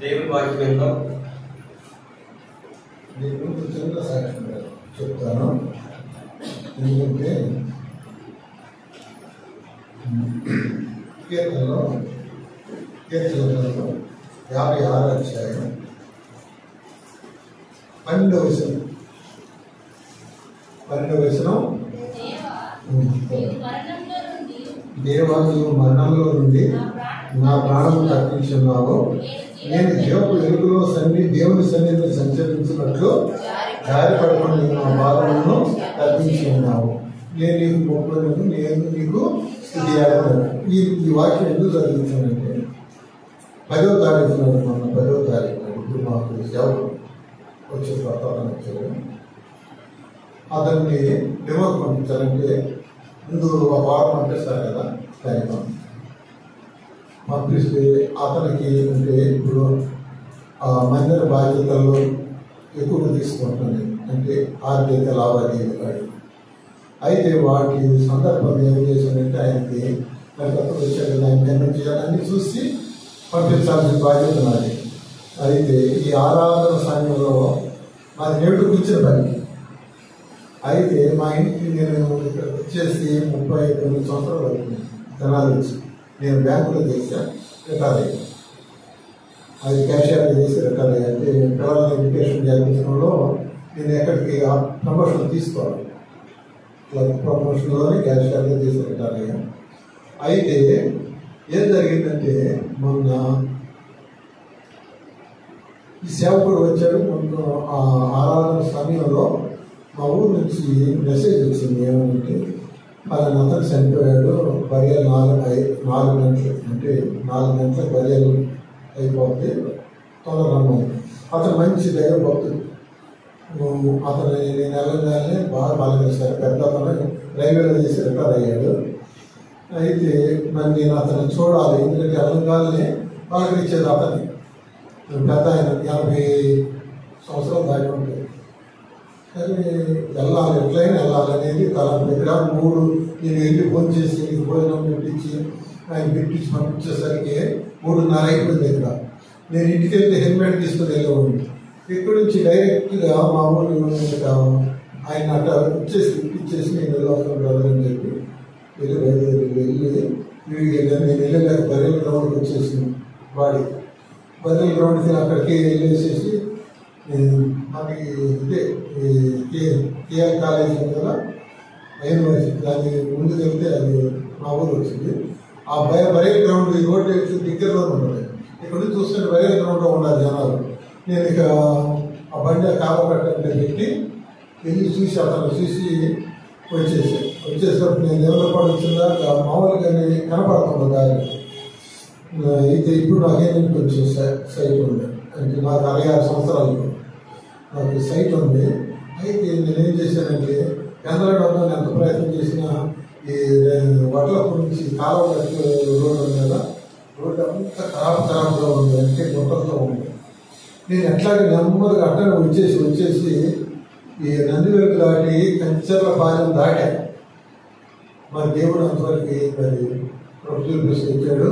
దేవుని వాక్యంలో నేను చిన్న సాక్ష్యం చెప్తాను. ఎందుకంటే కీర్తనలో 56 అధ్యాయం 12వ వచనం, దేవా నీవు మరణంలో నుండి నా ప్రాణం తప్పించున్నావు, నేను జీవపు వెలుగులో దేవుని సన్నిధిని సంచరించినట్లు జారిపడకుండా నీవు నా పాదములను తప్పించి ఉన్నావు. నేను నీకు మొక్కులను, నేను నీకు స్తుతియాలను. ఈ వాక్యం ఎందుకు చదివించానంటే 10వ తారీఖు నాడు, మొన్న 10వ తారీఖు నాడు ఇప్పుడు మాకు సేవకు వచ్చే ప్రతాపం వచ్చారు. అతన్ని డిమోట్ పంపించాలంటే ముందు ఒక వారం పంపిస్తారు కదా కార్యక్రమం పంపిస్తే అతనికి అంటే ఇప్పుడు మందిర బాధ్యతల్లో ఎక్కువగా తీసుకుంటుంది, అంటే ఆర్థిక లావాదేవీలు. అయితే వాటి సందర్భంగా ఏం చేశానంటే ఆయనకి మరి కొత్తగా వచ్చాడు కదా, ఆయన నిర్ణయం చేయాలని చూసి పంపించాల్సిన బాధ్యత నాది. అయితే ఈ ఆరాధన సమయంలో మాది నేడు కూర్చున్న పని. అయితే మా ఇంటికి నేను ఇక్కడ వచ్చేసి 39 సంవత్సరాలు అవుతుంది. జనాలు వచ్చి నేను బ్యాంకులో చేసా, రిటైర్ అయ్యాను. అది క్యాషియర్ చేసి రిటైర్ అయ్యా. అంటే పిల్లల ఎడ్యుకేషన్ జరిపించడంలో నేను ఎక్కడికి ప్రమోషన్ తీసుకోవాలి, ప్రమోషన్లోనే క్యాషియర్గా చేసి రిటైర్ అయ్యా. అయితే ఏం జరిగిందంటే మొన్న ఈ సేవకుడు వచ్చాడు. మొన్న ఆ ఆరాధన సమయంలో మా ఊరు నుంచి మెసేజ్ వచ్చింది. ఏమంటే అతను చనిపోయాడు, బర్యాలు 4 గంటలు, అంటే 4 గంటలకు బర్యాలు అయిపోతే తొందరగా. అతను మంచి దైవ భక్తుడు. అతను నేను వెళ్ళగానే బాగా పలకరిస్తారు. పెద్ద అతను రైల్వేలో చేసి రిటైర్ అయ్యాడు. అయితే మరి నేను అతను చూడాలి, ఎందుకంటే వెళ్ళగానే పలకరించేది అతన్ని. పెద్ద ఆయన 80 సంవత్సరాలు దాటి ఉంటాయి. కానీ వెళ్ళాలి, ఎట్లయినా వెళ్ళాలి అనేది తల దగ్గర 3 నేను వెళ్ళి ఫోన్ చేసి భోజనం పెట్టించి ఆయన పెట్టించి పంపించేసరికి 3:30 అయిపోయింది. దగ్గర నేను ఇంటికి వెళ్తే హెల్మెట్ తీసుకుని వెళ్ళేవాడిని. ఇక్కడి నుంచి డైరెక్ట్గా మా ఊరు ఆయన అట్ట ఇచ్చేసి నేను వెళ్ళవసరం అని చెప్పి వెళ్ళి బయలుదేరి వీడికి వెళ్ళాను. నేను వెళ్ళలేక బర్రెల గ్రౌండ్కి వచ్చేసింది. బర్రెల గ్రౌండ్కి అక్కడికి వెళ్ళేసేసి మనకి ఇదే కేఆర్ కాలేజ్ ఉంది కదా, యూనివర్సిటీ, దాన్ని ముందుకు వెళ్తే అది మా ఊరు వచ్చింది. ఆ బర్రెల గ్రౌండ్ ఈ రోడ్డు దగ్గరలో ఉంటుంది. ఇక్కడ నుంచి చూస్తుంటే బర్రెల గ్రౌండ్లో ఉండాలి జనాలు. నేను ఇక ఆ బండి కాలపట్టే పెట్టి వెళ్ళి చూసి అతను చూసి వచ్చేసరికి నేను ఎవరిపాటు వచ్చిందా మామూలుగానే కనపడుతుంది దారి. అయితే ఇప్పుడు నాకేంటి కొంచెం సైట్ ఉంది, అంటే నాకు 66 సంవత్సరాలు నాకు సైట్ ఉంది. అయితే నేనేం చేశానంటే ఎందరడం ఎంత ప్రయత్నం చేసినా ఈ వడ్లప్పటి నుంచి కాలువ రోడ్డు ఉంది కదా, రోడ్డు అంతా ఖరాబ్గా ఉంది, అంటే గుట్టలతో ఉంది. నేను ఎట్లాగే నెమ్మదిగా అట్టనే వచ్చేసి ఈ నందివెలుగు దాటి కంచెర్ల పాలెం దాటా. మరి దేవుడు అంతవరకు మరి ప్రభుత్వం వచ్చాడు.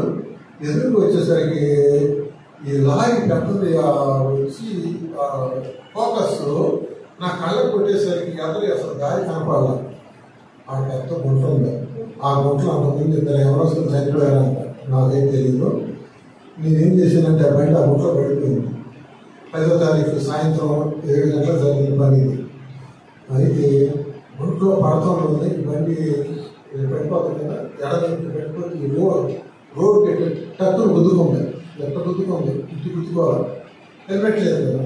ఎదురుకు వచ్చేసరికి ఈ లారీ పెద్దది వచ్చి ఫోకస్ నా కళ్ళకు కొట్టేసరికి అసలు దారి కనపడాల. ఆ పెద్ద గుంట ఉంది. ఆ గుంటలో అంతకుముందు 2 ఎవరో చనిపోయారంట, నాకేం తెలియదు. నేనేం చేశానంటే ఆ బండి ఆ గుంటలో పడిపోయింది. 10వ తారీఖు సాయంత్రం 7 గంటలకు జరిగిన పని ఇది. అయితే గుంట్లో పడతాం ఉంది, బండి పడిపోతుంది కదా, ఎడగంట పెట్టుకొని రోడ్డు టక్కులు గుద్దుకుంది. ఎట్లా గుద్దుకుంది, గుద్దుకోవాలి, హెల్మెట్ లేదు కదా.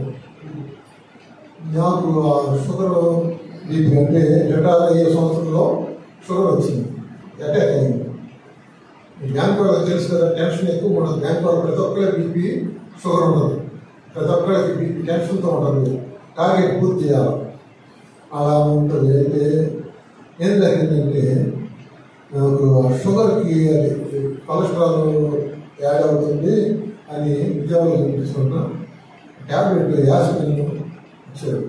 నాకు షుగర్ బీపీ, అంటే రిటైర్ అయ్యే సంవత్సరంలో షుగర్ వచ్చింది, అటాక్ అయింది. బ్యాంక్ వాళ్ళకి తెలుసు కదా, టెన్షన్ ఎక్కువ ఉండదు. బ్యాంక్ వాళ్ళు ప్రతి ఒక్కరికి బీపీ షుగర్ ఉండదు, ప్రతి ఒక్కరికి బీపీ టెన్షన్తో ఉంటుంది. టార్గెట్ పూర్తి చేయాలి, అలా ఉంటుంది. అయితే ఏం జరిగిందంటే నాకు షుగర్కి అది కొలెస్ట్రాల్ యాడ్ అవుతుంది అని విజయవాడలో చూపించుకుంటున్నా. ట్యాబ్లెట్ యాసిడిన్ ఇచ్చాడు.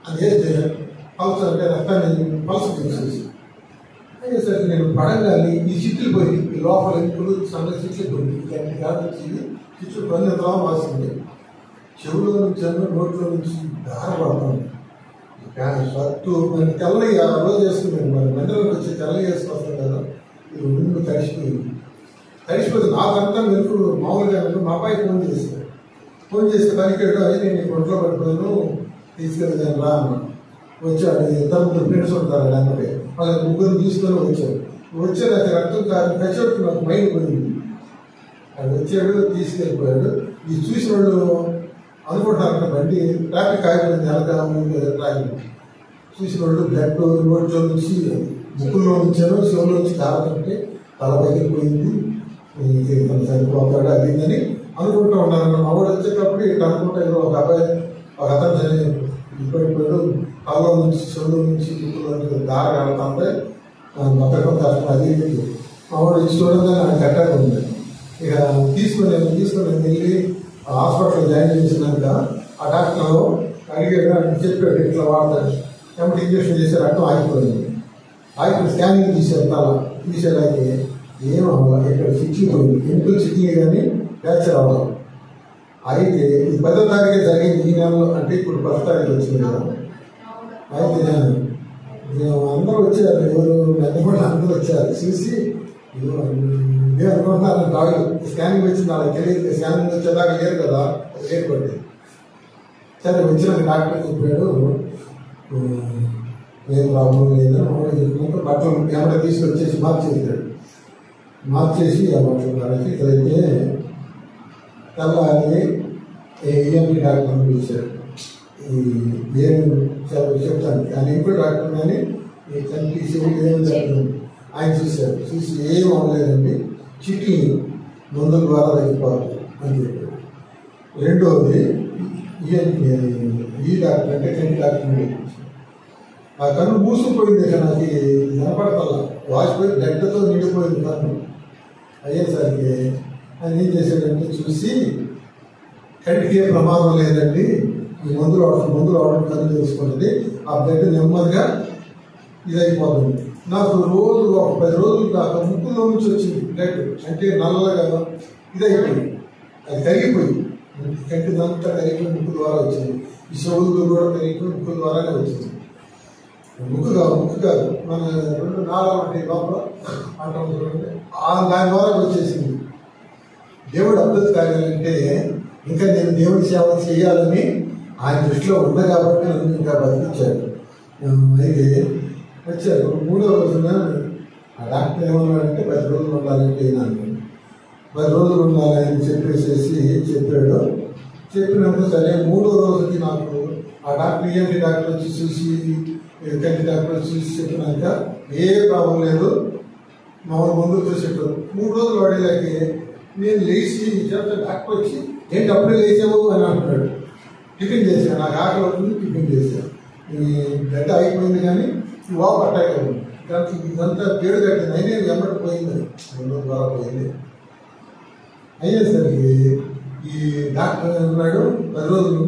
అది వేస్తే పల్స్, అంటే రక్తాన్ని పల్స్ తీసేసి సరే నేను పడంగానే ఈ చిట్లు పోయి ఈ లోపల ఎప్పుడు సన్న చిట్లు పోయింది గంట కాదు వచ్చింది చిట్లు పని తర్వాత వాసింది చెవులో నుంచి నోట్లో నుంచి దారపడుతుంది షర్టు మరి తెల్లగా ఆ రోజు వేసుకున్నాను మరి మందిరంలోకి వచ్చి తెల్లగా వేసుకొస్తాను కదా ఇది ముందు తడిసిపోతే నాకంతా మెరుపు మామూలుగా మా అబ్బాయి ఫోన్ చేస్తే పనికేడు అయితే నేను ఒంట్లో పడిపోయాను తీసుకెళ్ళాను రా అన్న వచ్చాడు ఇద్దరు ఫ్రెండ్స్ ఉంటారు అన్నమాట వాళ్ళ ముగ్గురు తీసుకొని వచ్చాడు అది రక్తం కచ్చొట్టు నాకు మైండ్ పోయింది అది వచ్చాడు తీసుకెళ్ళిపోయాడు ఈ చూసిన వాళ్ళు అనుకుంటున్నారు బండి ట్రాఫిక్ ఆగిపోయింది ట్రాఫిక్ చూసిన వాళ్ళు బ్లడ్ రోడ్లో నుంచి ముక్కుల్లో ఉంచాను చెవులో నుంచి కావాలంటే తల పగిలిపోయింది చనిపోతాడు అది అని అనుకుంటూ ఉన్నాను మా వాడు వచ్చేటప్పుడు ఇట్లా అనుకుంటే ఒక అబ్బాయి ఒక అతను ఇప్పటిపోయాడు కాళ్ళ నుంచి చెవుల నుంచి ముక్కులో నుంచి దారి వెళ్తాంటే బతకం కష్టం అది మా వాడు ఇచ్చి చూడంగా నాకు కట్టాలి ఉంది ఇక తీసుకొని వెళ్ళి హాస్పిటల్లో జాయిన్ చేసినాక ఆ డాక్టర్ అడిగాడు చెప్పాడు ఇట్లా వాడతాడు ఎప్పుడు ఇంజక్షన్ చేసే రక్తం ఆగిపోయింది స్కానింగ్ తీసేలాగే ఏం అవ్వాలి ఇక్కడ చిట్లు పోయింది ఎంపుల్ చిట్లు కానీ ఫ్రాక్చర్ అవ్వడం అయితే ఈ 10వ తారీఖు జరిగింది ఈ నెలలో అంటే ఇప్పుడు 10వ తారీఖు వచ్చింది కదా అయితే అందరూ వచ్చారు ఎవరు పెద్దపడి అందరూ వచ్చారు చూసి ఇదే అనుకుంటున్నారు డాక్టర్ స్కానింగ్ వచ్చింది వాళ్ళకి తెలియదు స్కానింగ్ వచ్చేదాకా లేరు కదా లేట్ పడ్డది సరే వచ్చినాక డాక్టర్ చెప్పాడు ఏం ప్రాబ్లం లేదని మామూలు చెప్పినాక బట్టలు ఎక్కడ తీసుకొచ్చేసి మార్చేసి ఆ బట్టలు కాడికి ఇక్కడైతే తెల్లారి ఈఎంపీ డాక్టర్ని పిలిచాడు ఏం చెప్తాను ఆయన ఇంకో డాక్టర్ కానీ కనిపించి ఏం జరుగుతుంది ఆయన చూసి ఏం అవ్వలేదండి చిట్టి మందుల ద్వారా తగ్గిపోవాలి అని చెప్పాడు రెండోది ఈ డాక్టర్ అంటే కంటి డాక్టర్ ఆ కన్ను మూసుకుపోయింది ఇక నాకు కనపడతల్లా వాసిపోయి గడ్డతో నిండిపోయింది కన్ను అయ్యేసరికి ఆయన ఏం చేశాడంటే చూసి కంటికి ఏ ప్రమాదం లేదండి ఈ మందులు అవడం కన్ను తెలుసుకుంటుంది ఆ బ్లడ్ నెమ్మదిగా ఇదైపోతుంది నాకు రోజు ఒక 10 రోజులు దాకా ముక్కులో నుంచి వచ్చింది బ్లడ్ అంటే నల్లగా ఇదైపోయింది అది కరిగిపోయింది కంటిదంతా కరిగిపోయి ముక్కు ద్వారా వచ్చింది ఈ చెవులు కూడా కరిగిపోయి ముక్కు ద్వారానే వచ్చింది ముక్కు కాదు మన 2 నాలుగు అంటే లోపల దాని ద్వారా వచ్చేసింది దేవుడు అద్భుత కార్యాలంటే ఇంకా నేను దేవుడి సేవ చేయాలని ఆయన దృష్టిలో ఉంది కాబట్టి నన్ను ఇంకా బతికించాడు అయితే వచ్చారు 3వ రోజున ఆ డాక్టర్ ఏమన్నాడంటే 10 రోజులు ఉండాలంటే నాకు 10 రోజులు ఉండాలని చెప్పాడు చెప్పినప్పుడు సరే 3వ రోజుకి నాకు ఆ డాక్టర్ ఈఎంటీ డాక్టర్ వచ్చి చూసి కంటి డాక్టర్ చూసి చెప్పినాక ఏ ప్రాబ్లం లేదు మామూలు మందులు చూసేట్టు 3 రోజులు వాడేలాకి నేను లేచి చెప్తే డాక్టర్ వచ్చి ఏంటి అప్పుడే లేచావు అని అంటున్నాడు టిఫిన్ చేశాను నాకు ఆకలి అవుతుంది టిఫిన్ చేశాను గడ్డ అయిపోయింది కానీ వాపు అటాక్ అయింది దాంట్లో ఇదంతా పేరు కట్టింది అయినా వెంబడి పోయింది మందుల ద్వారా పోయింది అయ్యేసరికి ఈ డాక్టర్ అన్నాడు 10 రోజులు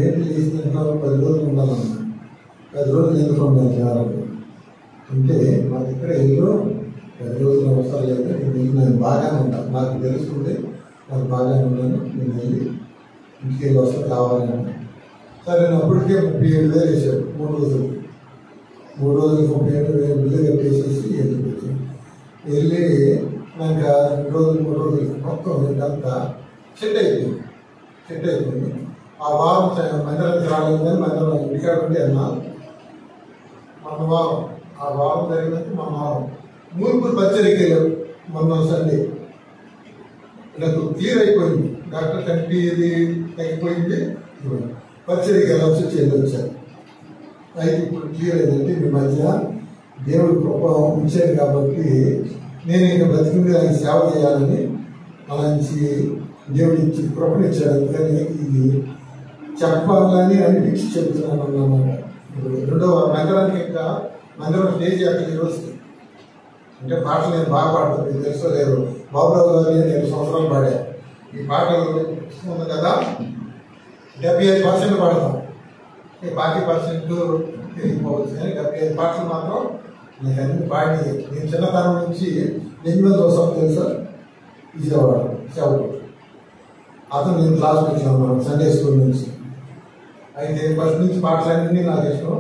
ఏంటి చేసినట్టున్నావు 10 రోజులు ఉండాలన్నాడు 10 రోజులు ఎందుకు ఉండాలి అంటే మాకు ఇక్కడ ఇల్లు 10 రోజులు అవసరం లేదు నేను బాగానే ఉంటాను నాకు తెలుసుకుంటే నాకు బాగానే ఉన్నాను నేను వెళ్ళి ఇంటికి వెళ్ళి వస్తే కావాలని సరే నేను అప్పటికే 37,000 వేసాడు 3 రోజులు 3 రోజులు 37,000 బిల్లు కట్టేసేసి వెళ్ళి నాకు 2 రోజులు 3 రోజులు మొత్తం ఇదంతా సెట్ అయిపోయింది ఆ వారం మందిరానికి రాలేదు కానీ మందిరం ఇంటికాడ ఉండి అన్నాను మన వారం ఆ వారం జరిగినట్టు మన వారం మూర్పూరు పచ్చరికి వెళ్ళారు మొన్న సండే నాకు క్లియర్ అయిపోయింది డాక్టర్ కంటి ఇది తగ్గిపోయింది పచ్చరికి వెళ్ళొచ్చి వెళ్ళొచ్చారు అయితే ఇప్పుడు క్లియర్ అయిందంటే మీ మధ్య దేవుడు కృప ఉంచాడు కాబట్టి నేను ఇంకా బతికింది ఆయన సేవ చేయాలని అలాంటి దేవుడు ఇచ్చి కృపనిచ్చాడు అందుకని ఇది చెప్పాలని అనిపించి చెప్తున్నాను అన్నమాట. ఇప్పుడు 2వ మందిరానికి ఇంకా మందిరం స్టేజ్ అక్కడ ఈరోజు అంటే పాటలు నేను బాగా పాడుతాను మీకు తెలుసో లేదు బాబురావు గారు 7 సంవత్సరాలు పాడా ఈ పాటలు ఉంది కదా 75% పాడతాం 40% తిరిగిపోవచ్చు కానీ 75 పాటలు మాత్రం నీకు అన్ని పాడి నేను చిన్నతనం నుంచి నెమ్మది దోసం తెలుసా విజయవాడ సేవకు అతను నేను క్లాస్ పెట్టాను సండే స్కూల్ నుంచి. అయితే ఫస్ట్ నుంచి పాటలన్నీ నాకు ఇష్టం.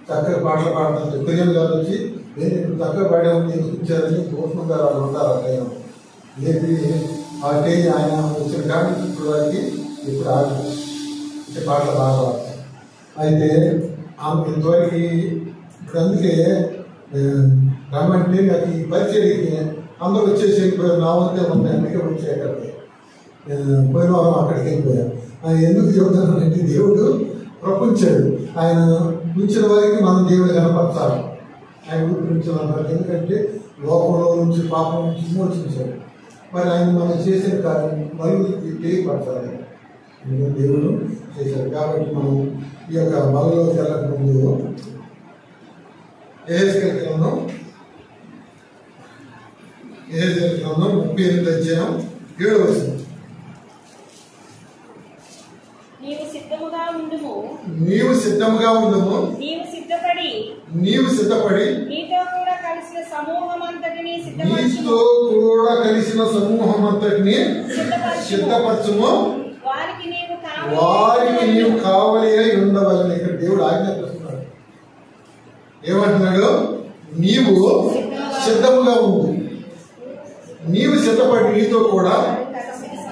చక్కగా పాటలు పాడుతాను. ప్రియం గారు వచ్చి నేను ఇప్పుడు చక్కగా పాడేవాడిని ఎందుకు ఇచ్చారని భూషణం గారు వాళ్ళు ఉంటారు ఆ టైం లేపి ఆ స్టేజ్ ఆయన వచ్చిన కానీ ఇప్పుడు వారికి ఇప్పుడు ఆడి పాటలు బాగా పాడతాను. అయితే ఆమె ఇంతవరకు ఇప్పుడు అందుకే రమ్మంటే నాకు ఈ పరిచయకి అందరూ వచ్చేసి వెళ్ళిపోయారు. నా వంతే ఉంది అందుకే వచ్చి అక్కడికి పోయిన వారం అక్కడికి వెళ్ళిపోయారు. ఎందుకు చెబుతున్నానంటే దేవుడు ప్రపంచాడు. ఆయన ఉంచిన వారికి మనం దేవుడు కనపరచాలి. ఆయన గురించి అన్నారు. ఎందుకంటే లోకంలో నుంచి పాపం నుంచి విమోచించాడు. మరి ఆయన మనం చేసిన కార్యం మరుగురికి తెలియపరచాలి. దేవుడు చేశాడు. కాబట్టి మనం ఈ యొక్క మరుగులోకి వెళ్ళక ముందు యెహెజ్కేలు గ్రంథం 38 అధ్యాయం 7వ వచనం. నీవు సిద్ధముగా ఉండుము, నీవు సిద్ధపడి నీతో కూడా కలిసిన సమూహమంతటిని సిద్ధపరచుము, వారికి నీవు కావలి అయి ఉండవలని. ఇక్కడ దేవుడు ఆజ్ఞాపిస్తున్నాడు. ఏమంటున్నాడు? నీవు సిద్ధముగా ఉండు, నీవు సిద్ధపడి నీతో కూడా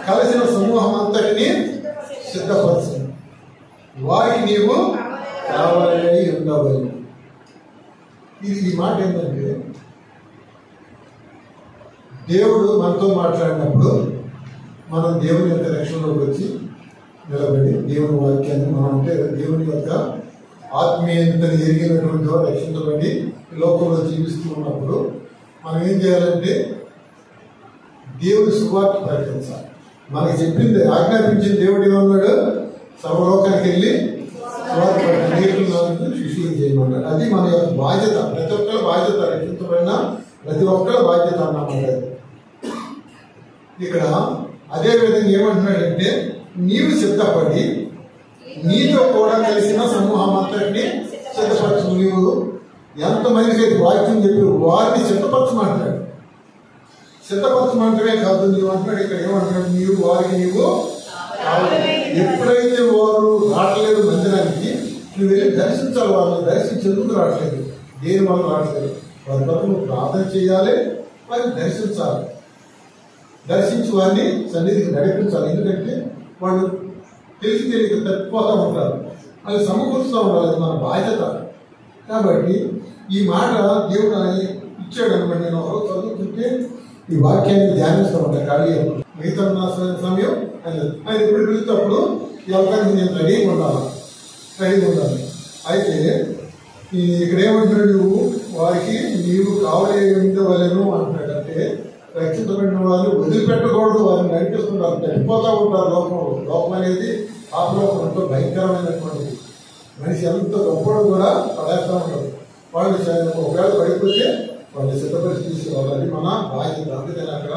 కలిసిన సమూహం అంతటిని సిద్ధపరచు, వారికి నీవు కావలి ఉండవాలి. ఈ మాట ఏంటంటే దేవుడు మనతో మాట్లాడినప్పుడు మనం దేవుని యొక్క రక్షణలోకి వచ్చి నిలబడి దేవుని వాక్యాన్ని మనం అంటే దేవుని యొక్క ఆత్మీయతను ఎరిగినటువంటి వారు రక్షించబడి లోకంలో జీవిస్తూ ఉన్నప్పుడు మనం ఏం చేయాలంటే దేవుని సువార్త ప్రకటించాలి. మనకి చెప్పింది ఆజ్ఞాపించిన దేవుడు ఏమన్నాడు? సర్వలోకానికి వెళ్ళి సువార్త శిష్యులు చేయమన్నాడు. అది మన యొక్క బాధ్యత. ప్రతి ఒక్కరి బాధ్యత. రక్షించబడిన ప్రతి ఒక్కరి బాధ్యత అన్నమాట. ఇక్కడ అదే విధంగా ఏమంటున్నాడంటే నీవు సిద్ధపడి నీతో కూడా కలిసిన సమూహం అంతటిని సిద్ధపరచు. నీవు ఎంతమందికి అయితే వాక్యం చెప్పి వారిని సిద్ధపరచమంటాడు. సిద్ధపరచమంటమే కాదు, నీవు అంటున్నాడు ఇక్కడ ఏమంటున్నాడు? నీవు వారికి నీవు ఎప్పుడైతే వారు రావట్లేదు మందిరానికి నువ్వు వెళ్ళి దర్శించాలి. వాళ్ళని దర్శించేందుకు రావట్లేదు. దేని వల్ల రావట్లేదు? వారి కొరకు నువ్వు ప్రార్థన చేయాలి, వారిని దర్శించాలి. దర్శించి వారిని సన్నిధికి నడిపించాలి. ఎందుకంటే వాళ్ళు తెలియక తప్పిపోతూ ఉంటారు. అది సమకూరుస్తూ ఉండాలి. అది మన బాధ్యత. కాబట్టి ఈ మాట దేవుడు ఇచ్చాడు అనమాట. నేను ఒకరోజు చదువుతుంటే ఈ వాక్యాన్ని ధ్యానిస్తూ ఉంటాను. ఖాళీ మిగతా సమయం ఆయన ఎప్పుడు పిలిచేటప్పుడు ఎవరికైనా నేను రెడీగా ఉండాలి. అయితే ఇక్కడ ఏమంటున్నాడు? నువ్వు వారికి నీవు కావలి ఉండవలను అంటున్నాడు. అంటే రక్షించబడిన వారు వదిలిపెట్టకూడదు. వారిని నడిపిస్తున్నారు. చనిపోతూ ఉంటారు. లోకం అనేది పాపలోకం ఎంతో భయంకరమైనటువంటిది. మనిషి ఎంత గొప్పడు కూడా పడేస్తూ ఉంటారు. వాళ్ళు ఒకవేళ పడిపోతే వాళ్ళు సిద్ధపరిచి తీసుకోవాలి. అది మన బాధ్యత. అందుకని అక్కడ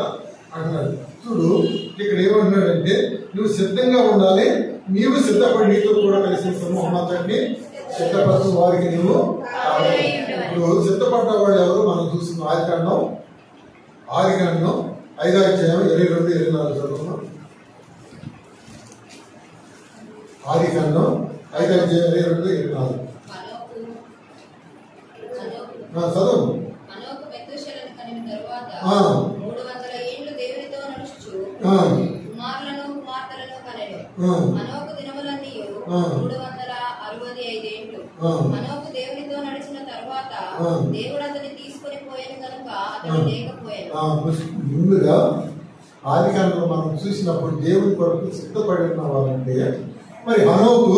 అంటున్నాడు. చూడు ఇక్కడ ఏమంటున్నాడంటే నువ్వు సిద్ధంగా ఉండాలి. నీవు సిద్ధపడి నీతో కూడా కలిసిన సమూహం అంతటిని సిద్ధపరచు, వారికి నువ్వు ఇప్పుడు సిద్ధపడ్డ వాళ్ళు ఎవరు? మనం చూసిన ఆదికాండం 5వ అధ్యాయం 22-24 చదువుకున్నాం. ఆదికాండం 5వ అధ్యాయం 22-24 చదువు. 300 ఏళ్ళు దేవునితో నడుచుచు కుమారులను కుమార్తెలను కనెను. మనోకు దినములన్నీయు 365 ఏండ్లు. మనోకు దేవునితో నడిచిన తరువాత దేవుడు అతన్ని తీసుకొని పోయాను కనుక అతను లేకపోయాను. ముందుగా ఆదికాండంలో మనం చూసినప్పుడు దేవుని కొరకు సిద్ధపడి ఉన్న వాళ్ళంటే మరి మనోకు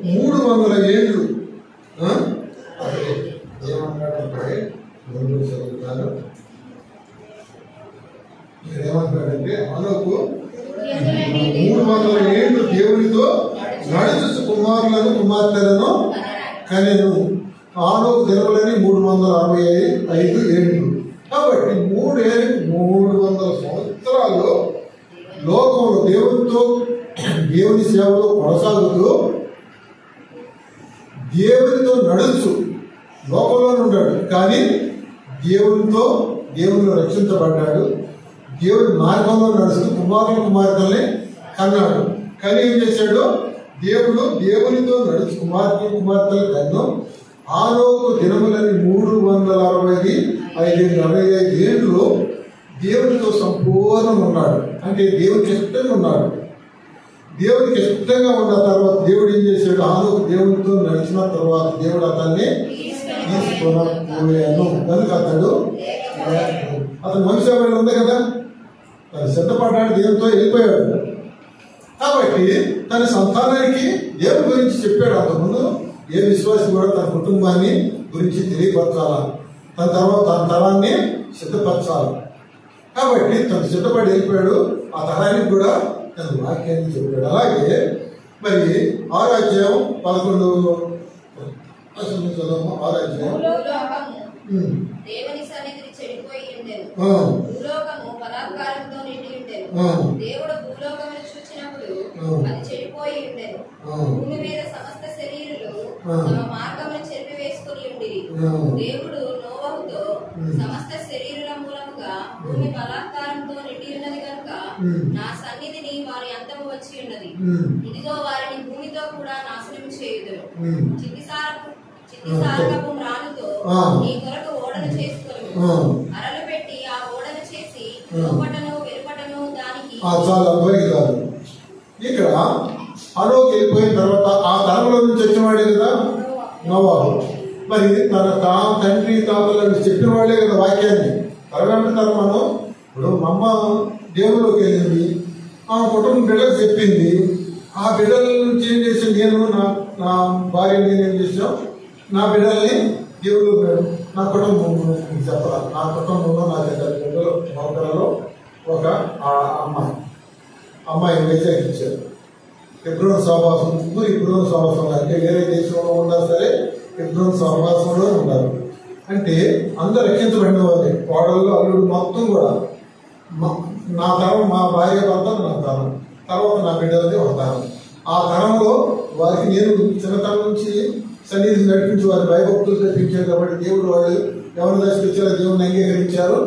300 ఏళ్ళు ఏమంటాడంటే చదువుతారు. ఇక్కడ ఏమంటాడంటే మనకు 300 ఏళ్ళు దేవునితో నడుచు కుమారులను కుమార్తెలను కనెను. ఆనోకు దినములని 365 ఏళ్ళు. కాబట్టి 300 సంవత్సరాలు లోకంలో దేవునితో దేవుని సేవలో కొనసాగుతూ దేవునితో నడుచు లోకంలో ఉన్నాడు. కానీ దేవునిలో రక్షించబడ్డాడు. దేవుడి మార్గంలో నడుస్తూ కుమార్తెల్ని కన్నాడు. కానీ ఏం చేశాడు? దేవునితో నడుచు కుమార్తెలు కన్ను. ఆనోకు దినములని 365 ఏళ్ళు దేవునితో సంపూర్ణంగా ఉన్నాడు. అంటే దేవునికి ఇష్టంగా ఉన్నాడు. దేవునికి ఇష్టంగా ఉన్న తర్వాత దేవుడు ఏం చేశాడు? ఆనోకు దేవునితో నడిచిన తర్వాత దేవుడు అతన్ని తీసుకున్నాను. కనుక అతను మనిషి ఉంది కదా, తను సిద్ధపడ్డాడు, దేవునితో వెళ్ళిపోయాడు. కాబట్టి తన సంతానానికి దేవుని గురించి చెప్పాడు. అంతకుముందు ఏ విశ్వాసి కూడా తన కుటుంబాన్ని గురించి తెలియపరచాలా, తన తరాన్ని సిద్ధపరచాలి. కాబట్టి తను సిద్ధపడి వెళ్ళిపోయాడు. ఆ తరానికి కూడా తన వాక్యాన్ని చెప్పాడు. అలాగే మరి 6వ అధ్యాయం 11 దేవుని సన్నిధిని చెడిపోయి ఉండెను. భూలోకము బలాత్కారంతో నిండి ఉండెను. దేవుడు భూలోకమును చూచినప్పుడు అది చెడిపోయి ఉండెను. భూమి మీద సమస్త శరీరులు తమ మార్గమును చెరిపివేసుకుని ఉండిరి. దేవుడు నోవహుతో సమస్త శరీరుల మూలముగా భూమి బలాత్కారంతో నిండి ఉన్నది కనుక నా సన్నిధిని వారి అంతము వచ్చి ఉన్నది. ఇదిగో వారిని భూమితో కూడా నాశనం చేయుదురు. చిత్తిసారకపు రానుతో నీ కొరకు ఓడను చేసుకొని అరలు పెట్టి ఆ ఓడను చేసి లోపటను వెలుపటను దానికి చాలా కాదు. ఇక్కడ హనోకు వెళ్ళిపోయిన తర్వాత ఆ తరంలో నుంచి వచ్చినవాడే కదా నోవాహు. మరి తన తండ్రి తాతలను చెప్పిన వాళ్ళే కదా వాక్యాన్ని. తరగంట మనం ఇప్పుడు మా అమ్మ దేవుల్లోకి వెళ్ళింది, ఆ కుటుంబం బిడ్డలకు చెప్పింది. ఆ బిడ్డల నుంచి ఏం చేసి నేను నా భార్యని ఏం చేసాం, నా బిడ్డల్ని దేవుళ్ళు నా కుటుంబం చెప్పాలి. నా కుటుంబంలో నా బిడ్డలు నౌకరలో ఒక అమ్మాయి వైజాగ్ ఇచ్చారు. హెబ్రోను సహవాసం, హెబ్రోను సహవాసం అంటే వేరే దేశంలో ఉన్నా సరే హెబ్రోను సహవాసంలో ఉంటారు. అంటే అందరూ రక్షించబడిన వారే, కోడళ్ళు అల్లుడు మొత్తం కూడా. నా తరం, మా భార్య భర్త నా తరం, తర్వాత నా బిడ్డలది ఒక తరం. ఆ తరంలో వారికి నేను చిన్నతనం నుంచి సన్నిధి నడిపించి వారి భయభక్తులు తెప్పించారు. కాబట్టి దేవుడు వాళ్ళు ఎవరి దశకు వచ్చారో దేవుడిని అంగీకరించారు.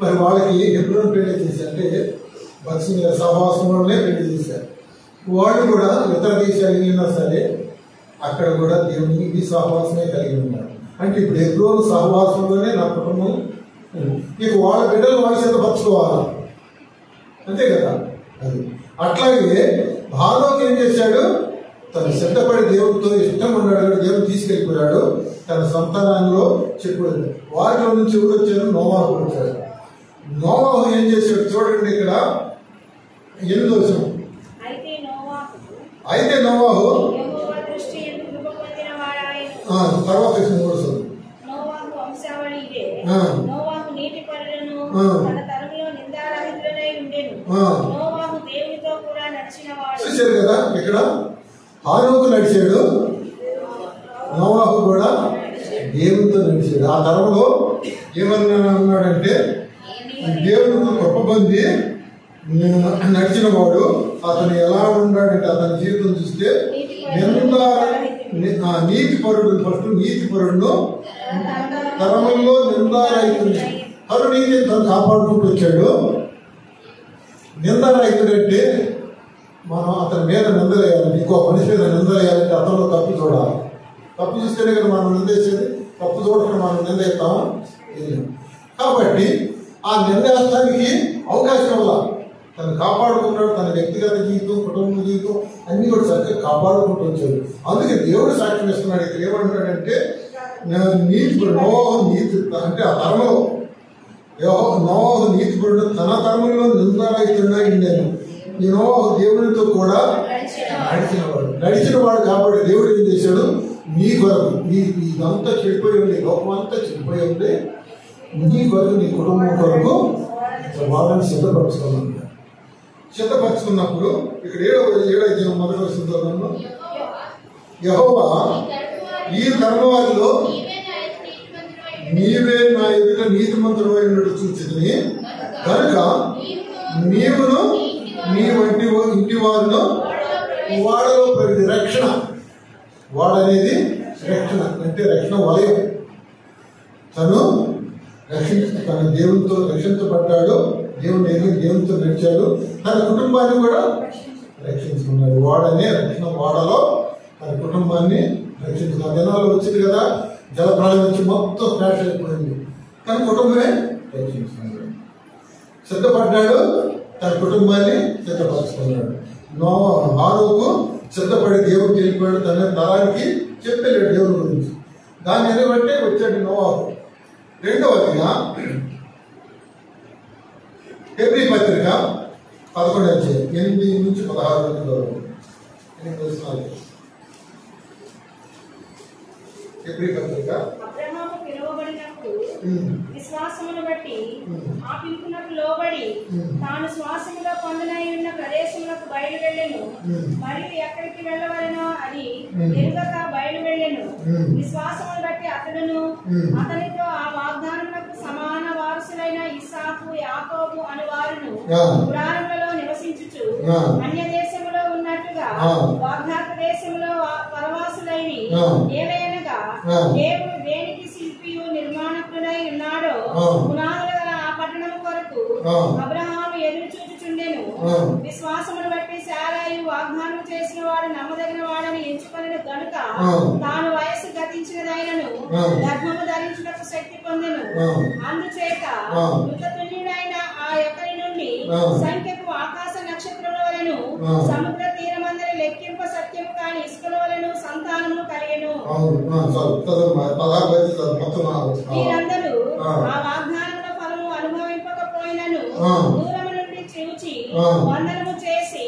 మరి వాళ్ళకి హెబ్రోను పెళ్లి చేశారు, అంటే భక్తి సహవాసంలోనే పెళ్లి చేశారు. వాళ్ళు కూడా ఇతర దేశాలు వెళ్ళినా సరే అక్కడ కూడా దేవునికి ఈ సహవాసమే కలిగి ఉన్నారు. అంటే ఇప్పుడు హెబ్రోను సహవాసంలోనే నా కుటుంబం. ఇక వాళ్ళ బిడ్డలు వాళ్ళ సిద్ధపరచుకోవాలా, అంతే కదా. అది అట్లాగే భార్గవకి ఏం చేశాడు? తను సిద్ధపడి దేవుడితో ఇష్టం ఉన్నాడు, దేవుడు తీసుకెళ్ళిపోయాడు. తన సంతానంలో చెప్పాడు. వాటిలో నుంచి ఎవరు వచ్చారు? నోవాహు వచ్చాడు. నోవాహు ఏం చేశాడు చూడండి ఇక్కడ 8వ వచనం. అయితే నోవాహు తర్వాత 3వ వచనం. చూశారు కదా, ఇక్కడ హానోకు నడిచాడు, నోవాహు కూడా దేవునితో నడిచాడు. ఆ తరంలో ఏమన్నా ఉన్నాడంటే దేవునితో గొప్ప పొంది నడిచిన వాడు. అతను ఎలా ఉన్నాడంటే అతని జీవితం చూస్తే నీతిపరుడు, ఫస్ట్ నీతిపరుడును తరముల్లో నిందారహితుడు. తను నీతిని తను కాపాడుకుంటూ వచ్చాడు. నిందారహితుడంటే మనం అతని మీద నిందలేయాలి. ఇంకో మనిషి మీద నిందలేయాలంటే అతనిలో తప్పు చూడాలి. తప్పు చూస్తేనే కదా మనం నిందేసేది. తప్పు చూడకుండా మనం నిందేస్తాం. కాబట్టి ఆ నిందేస్తానికి అవకాశం ఇవ్వాలి. తను కాపాడుకున్నాడు. తన వ్యక్తిగత జీవితం, కుటుంబ జీవితం అన్ని కూడా చక్కగా కాపాడుకుంటూ వచ్చాడు. అందుకే దేవుడు సాక్ష్యం ఇస్తున్నాడు. ఇక్కడ ఏమంటాడంటే నోవాహు నీతి అంటే ఆ తరంలో నోవాహు నీతిపరుడు, తన తరంలో నిందారహితుడిగా ఉండేను. ఈ నోవాహు దేవుడితో కూడా నడిచినవాడు కాబట్టి దేవుడు ఏం చేశాడు? నీ కొరకు ఇదంతా చెడిపోయి ఉంది, లోకం అంతా చెడిపోయి ఉంది, నీ కొరకు నీ కుటుంబం కొరకు వాళ్ళని సిద్ధపరచుకున్నప్పుడు ఇక్కడ 7వ మొదటి వచనంలో యెహోవా ఈ తరం వారిలో నీవే నా ఎదుట నీతిమంతుడు అయినట్టు చూచితిని కనుక నీవును నీ వంటి ఇంటి వారిను వాడలో ప్రతి రక్షణ. వాడనేది రక్షణ అంటే రక్షణ వలయం. తను తన దేవునితో రక్షించబడ్డాడు, దేవుని ఎదురు దేవునితో నడిచాడు, తన కుటుంబాన్ని కూడా రక్షించుకున్నాడు. వాడనే రక్షణ వాడలో తన కుటుంబాన్ని రక్షించుకున్నాడు. దినాలు వచ్చింది కదా, జలప్రాణం వచ్చి మొత్తం స్మాష్ అయిపోయింది, తన కుటుంబమే రక్షించుకున్నాడు. సిద్ధపడ్డాడు, తన కుటుంబాన్ని సిద్ధపరచుకున్నాడు. హానోకు సిద్ధపడి దేవుడికి వెళ్ళిపోయాడు, తన తరానికి చెప్పలేడు దేవుడి గురించి. దాన్ని ఎందుకంటే వచ్చాడు నోవాహు. రెండవదిగా హెబ్రీ పత్రిక 11:8-16 హెబ్రీ పత్రిక. అబ్రహాము పిలువబడినప్పుడు విశ్వాసమును బట్టి ఆ పిలుపునకు లోబడి తాను శ్వాసములో పొందనై ఉన్న ప్రదేశములకు బయలు వెళ్ళెను. మరియు ఎక్కడికి వెళ్ళవలెనో అది ఎరుగక బయలు వెళ్ళెను. విశ్వాసమును బట్టి అతడును అతనితో ఆ వాగ్దానములకు సమాన వారసులైన ఇస్సాకు, యాకోబు అను వారును గుడారములలో నివసించుచు అన్య దేశములో ఉన్నట్టుగా వాగ్దాత దేశములో పరవాసులైని ఏవైనగా దేవుడు దేనికి శిల్పియు నిర్మాణకుడై ఉన్నాడో పునాదులు గల ఆ పట్టణము కొరకు అబ్రహాము ఎదురు చూచుచుండెను. విశ్వాసమును బట్టి శారాయు వాగ్దానం చేసిన వాడు నమ్మదగిన వాడని ఎంచుకొనిన గనుక తాను వయస్సు గతించినదైనను గర్భము ధరించుటకు శక్తి పొందెను. అందుచేత మృతతుల్యుడైన ఆ యొక్కరి నుండి సంఖ్యకు ఆకాశ నక్షత్రముల వలెను సముద్ర తీరమందరి లెక్కింప సత్యము కాని ఇసుకల వలెను సంతానము కలిగెను. మీరందరూ ఆ వాగ్దానముల ఫలము అనుభవింపకపోయినను దూరము నుండి చూచి వందనము చేసి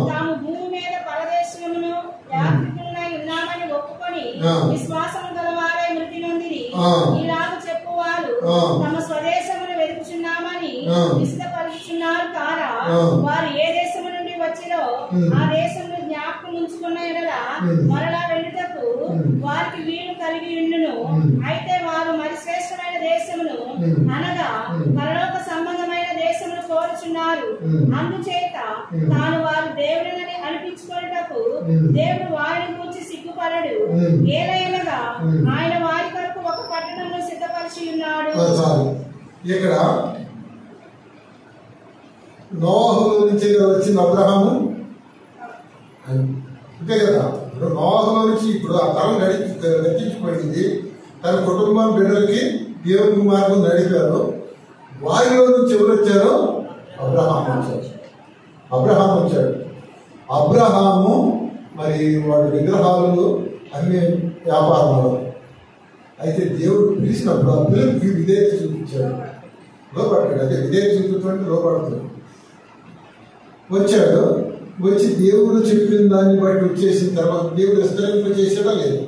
తాము భూమి మీద పరదేశమును యాత్రికులై ఉన్నామని ఒప్పుకొని విశ్వాసము గలవారై మృతి నొందిరి. ఇలాగు చెప్పువారు తమ స్వదేశమును వెతుకుచున్నామని విస్తపరుచున్నారు కారా. వారు ఏ దేశము నుండి వచ్చిరో ఆ దేశంలో జ్ఞాపకం ఉంచుకున్న ఎడల మరలా వెళ్ళుటకు వారికి వీలు కలిగి ఉండును. అయితే వారు మరి శ్రేష్టమైన దేశమును అనగా పరలోక సంబంధమైన దేశమును కోరుచున్నారు. అందుచేత తాను వారు దేవుడిని అనిపించుకొనుటకు దేవుడు వారిని గురించి సిగ్గుపడడు. ఏలైనగా ఆయన వారి కొరకు ఒక పట్టణంలో సిద్ధపరిచి ఉన్నాడు. ఇక్కడ నోవాహు నుంచి వచ్చిన అబ్రహాము అంతే కదా. ఇప్పుడు నోవాహులో నుంచి ఇప్పుడు ఆ తరం గడిచిపోయింది. తన కుటుంబం బిడ్డలకి దేవుని మార్గం నడిపారు. వారిలో నుంచి ఎవరు వచ్చారో అబ్రహాము వచ్చాడు. అబ్రహాము మరి వాడి విగ్రహాలు అన్ని వ్యాపారాలు. అయితే దేవుడు పిలిచినప్పుడు ఆ పిలుపుకి విధేయత చూపించాడు, లోపడ్డాడు. అదే విధేయత చూపించండి, లోపడుతుంది. వచ్చాడు, వచ్చి దేవుడు చెప్పిన దాన్ని బట్టి వచ్చేసిన తర్వాత దేవుడు విస్తరింప చేసాడా లేదు.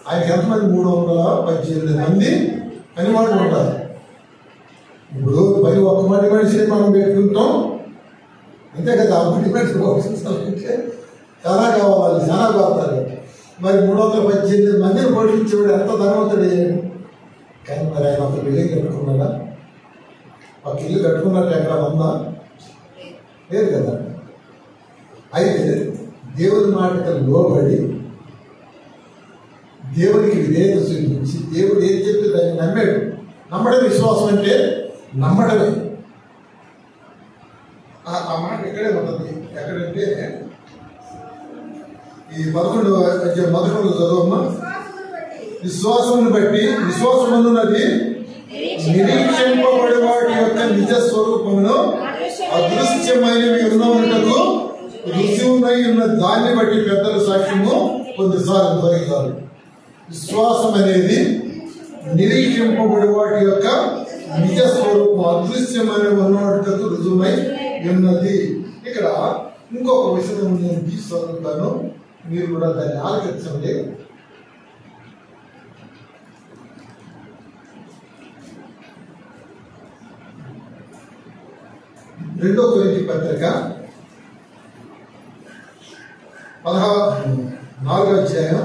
ఆయనకి ఎంతమంది 318 మంది పనివాళ్ళు ఉంటారు. ఇప్పుడు ఒక్క మంది మనిషిని మనం పెట్టుకుంటాం అంతే కదా. ఆ మంది మనిషి పోషించాలంటే చాలా కావాలి, చాలా కావాలి. మరి 318 మందిని పోషించేవాడు ఎంత ధనవంతుడు. కానీ మరి ఆయన ఒక బిల్డింగ్ కట్టుకున్నాడా? ఒక ఇల్లు కట్టుకున్నట్టు ఎక్కడ ఉందా? లేదు కదా. అయితే దేవుని మాటకు లోబడి దేవునికి విధేయత చూపించి దేవుడు ఏం చెప్తే దాన్ని నమ్మాడు. నమ్మడం విశ్వాసం అంటే నమ్మడమే. ఆ మాట ఇక్కడే ఉంటుంది. ఎక్కడంటే ఈ 11వ అధ్యాయం మొదటి చదవమ్మా. విశ్వాసమును బట్టి విశ్వాసమున్నది నిరీక్షింపబడి వాటి యొక్క నిజ స్వరూపమును అదృశ్యమైనవి ఉన్నటకు రుజువునై ఉన్న దాన్ని బట్టి పెద్దల సాక్ష్యము కొన్నిసార్లు తొలగిస్తారు. విశ్వాసం అనేది నిరీక్షింపబడి వాటి యొక్క నిజ స్వరూపం అదృశ్యమైనవి ఉన్నటకు రుజువునై ఉన్నది. ఇక్కడ ఇంకొక విషయం నేను తీసుకుంటాను, మీరు కూడా దాన్ని ఆలోచించండి. రెండో కొరింథీ పత్రిక 4వ అధ్యాయం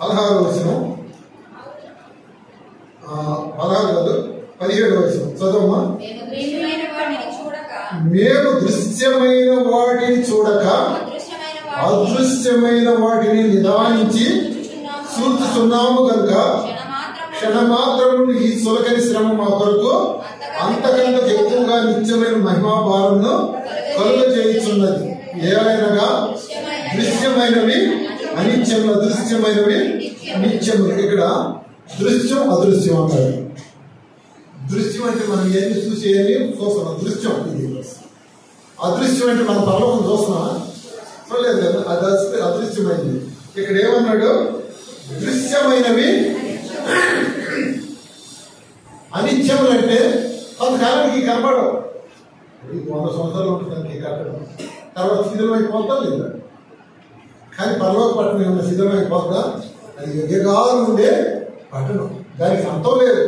16వ వచనం 17వ వచనం చదవమ్మా. మేము దృశ్యమైన వాటిని చూడక అదృశ్యమైన వాటిని నిదానించి చూస్తున్నాము కనుక క్షణమాత్రము ఈ సులకని శ్రమ మా కొరకు అంతకంత ఎక్కువగా నిత్యమైన మహిమా భారంను కలుగ చేయుచున్నది. ఏవైనగా దృశ్యమైనవి అనిత్యములు, అదృశ్యమైనవి నిత్యములు. ఇక్కడ దృశ్యం అదృశ్యం అంటారు. దృశ్యం అంటే మనం ఏమి చూసి ఏమి చూస్తున్నాం, దృశ్యం ఇది. అదృశ్యం అంటే మనం పర్లోకం చూస్తున్నామా? చూడలేదు కదా, అది అదృశ్యమైనది. ఇక్కడ ఏమన్నాడు? దృశ్యమైనవి అనిత్యములు అంటే కొంతకాలానికి కనపడవు. 100 సంవత్సరాలు ఉంటుంది కట్టడం, తర్వాత శిథిలమైపోతా లేదా? కానీ పర్లోక పట్టణం ఏమన్నా శిథిలమైపోతా? అది యుగాలు ఉండే పట్టణం, దానికి అంతం లేదు.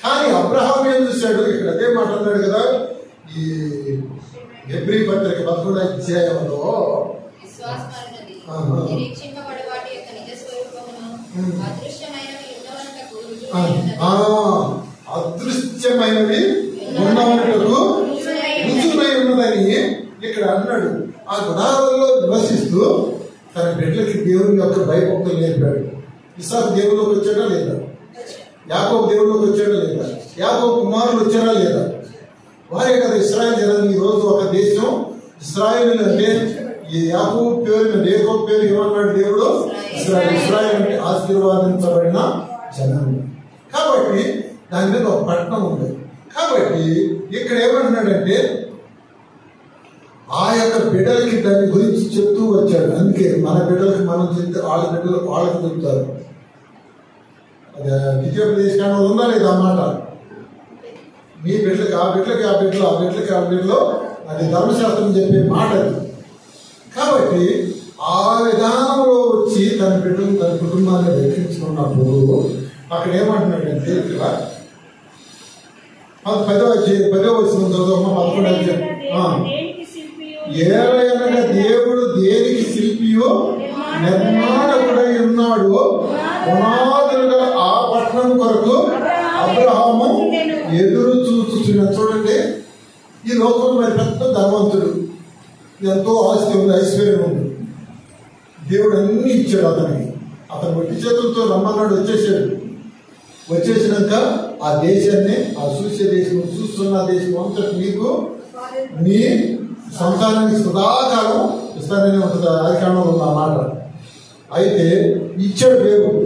కానీ అబ్రహాం ఏం చూశాడు? ఇక్కడ అదే మాట అన్నాడు కదా, ఈ హెబ్రీ పత్రిక 11వ అధ్యాయంలో అదృశ్యమైనవి ఉన్నవాళ్ళకు రుజువై ఉన్నదని ఇక్కడ అన్నాడు. ఆ గుణాలలో నివసిస్తూ తన బిడ్డలకి దేవుని యొక్క భయభక్తులు నేర్పాడు. ఇస్సాకు దేవుళ్ళకి వచ్చాడా లేదా? యాకోబు దేవుళ్ళకి వచ్చాడా లేదా? యాకోబు కుమారులు వచ్చారా లేదా? వారే కదా ఇశ్రాయేల్ జనాన్ని ఈ రోజు ఒక దేశం ఇశ్రాయేల్ అంటే ఈ యాకోబు పేరు, యాకోబు పేరు ఏమన్నాడు దేవుడు? ఇశ్రాయేల్. ఇశ్రాయేల్ అంటే ఆశీర్వాదించబడిన జనం. కాబట్టి దాని మీద ఒక పట్టణం ఉంది. కాబట్టి ఇక్కడ ఏమంటున్నాడంటే ఆ యొక్క బిడ్డలకి దాని గురించి చెప్తూ వచ్చాడు. అందుకే మన బిడ్డలకి మనం చెప్తే వాళ్ళ బిడ్డలు వాళ్ళకి చెప్తారు. అది ద్వితీయోపదేశకాండంలో ఉందా లేదా అన్నమాట? మీ బిడ్డలకి ఆ బిడ్డలకి ఆ బిడ్డలు, ఆ బిడ్డలకి ఆ బిడ్డలు, అది ధర్మశాస్త్రం చెప్పే మాట అది. కాబట్టి ఆ విధానంలో వచ్చి తన బిడ్డలు తన కుటుంబాన్ని రక్షించుకున్నప్పుడు అక్కడ ఏమంటున్నాడంటే ఇక్కడ 10వ వచనం చదువు, 11వ అధ్యాయం. ఏలయనగా దేవుడు దేనికి శిల్పియో నిర్మాణకుడై ఉన్నాడు, పునాదులుగా ఆ పట్టణం కొరకు అబ్రహాము ఎదురు చూస్తున్నాడు. చూడండి, ఈ లోకంలో మరి పెద్ద ధనవంతుడు, ఎంతో ఆస్తి ఉంది, ఐశ్వర్యం ఉంది. దేవుడు అన్ని ఇచ్చాడు అతనికి. అతను వట్టి చేతులతో రమ్మన్నాడు, వచ్చేసాడు. వచ్చేసినాక ఆ దేశాన్ని, ఆ చూసే దేశం, చూస్తున్న దేశం అంతా నీకు నీ సంతానానికి సదాకాలం ఇస్తానని ఉంటుంది. ఆదికాండంలో ఉన్న మాట. అయితే ఇచ్చాడు దేవుడు,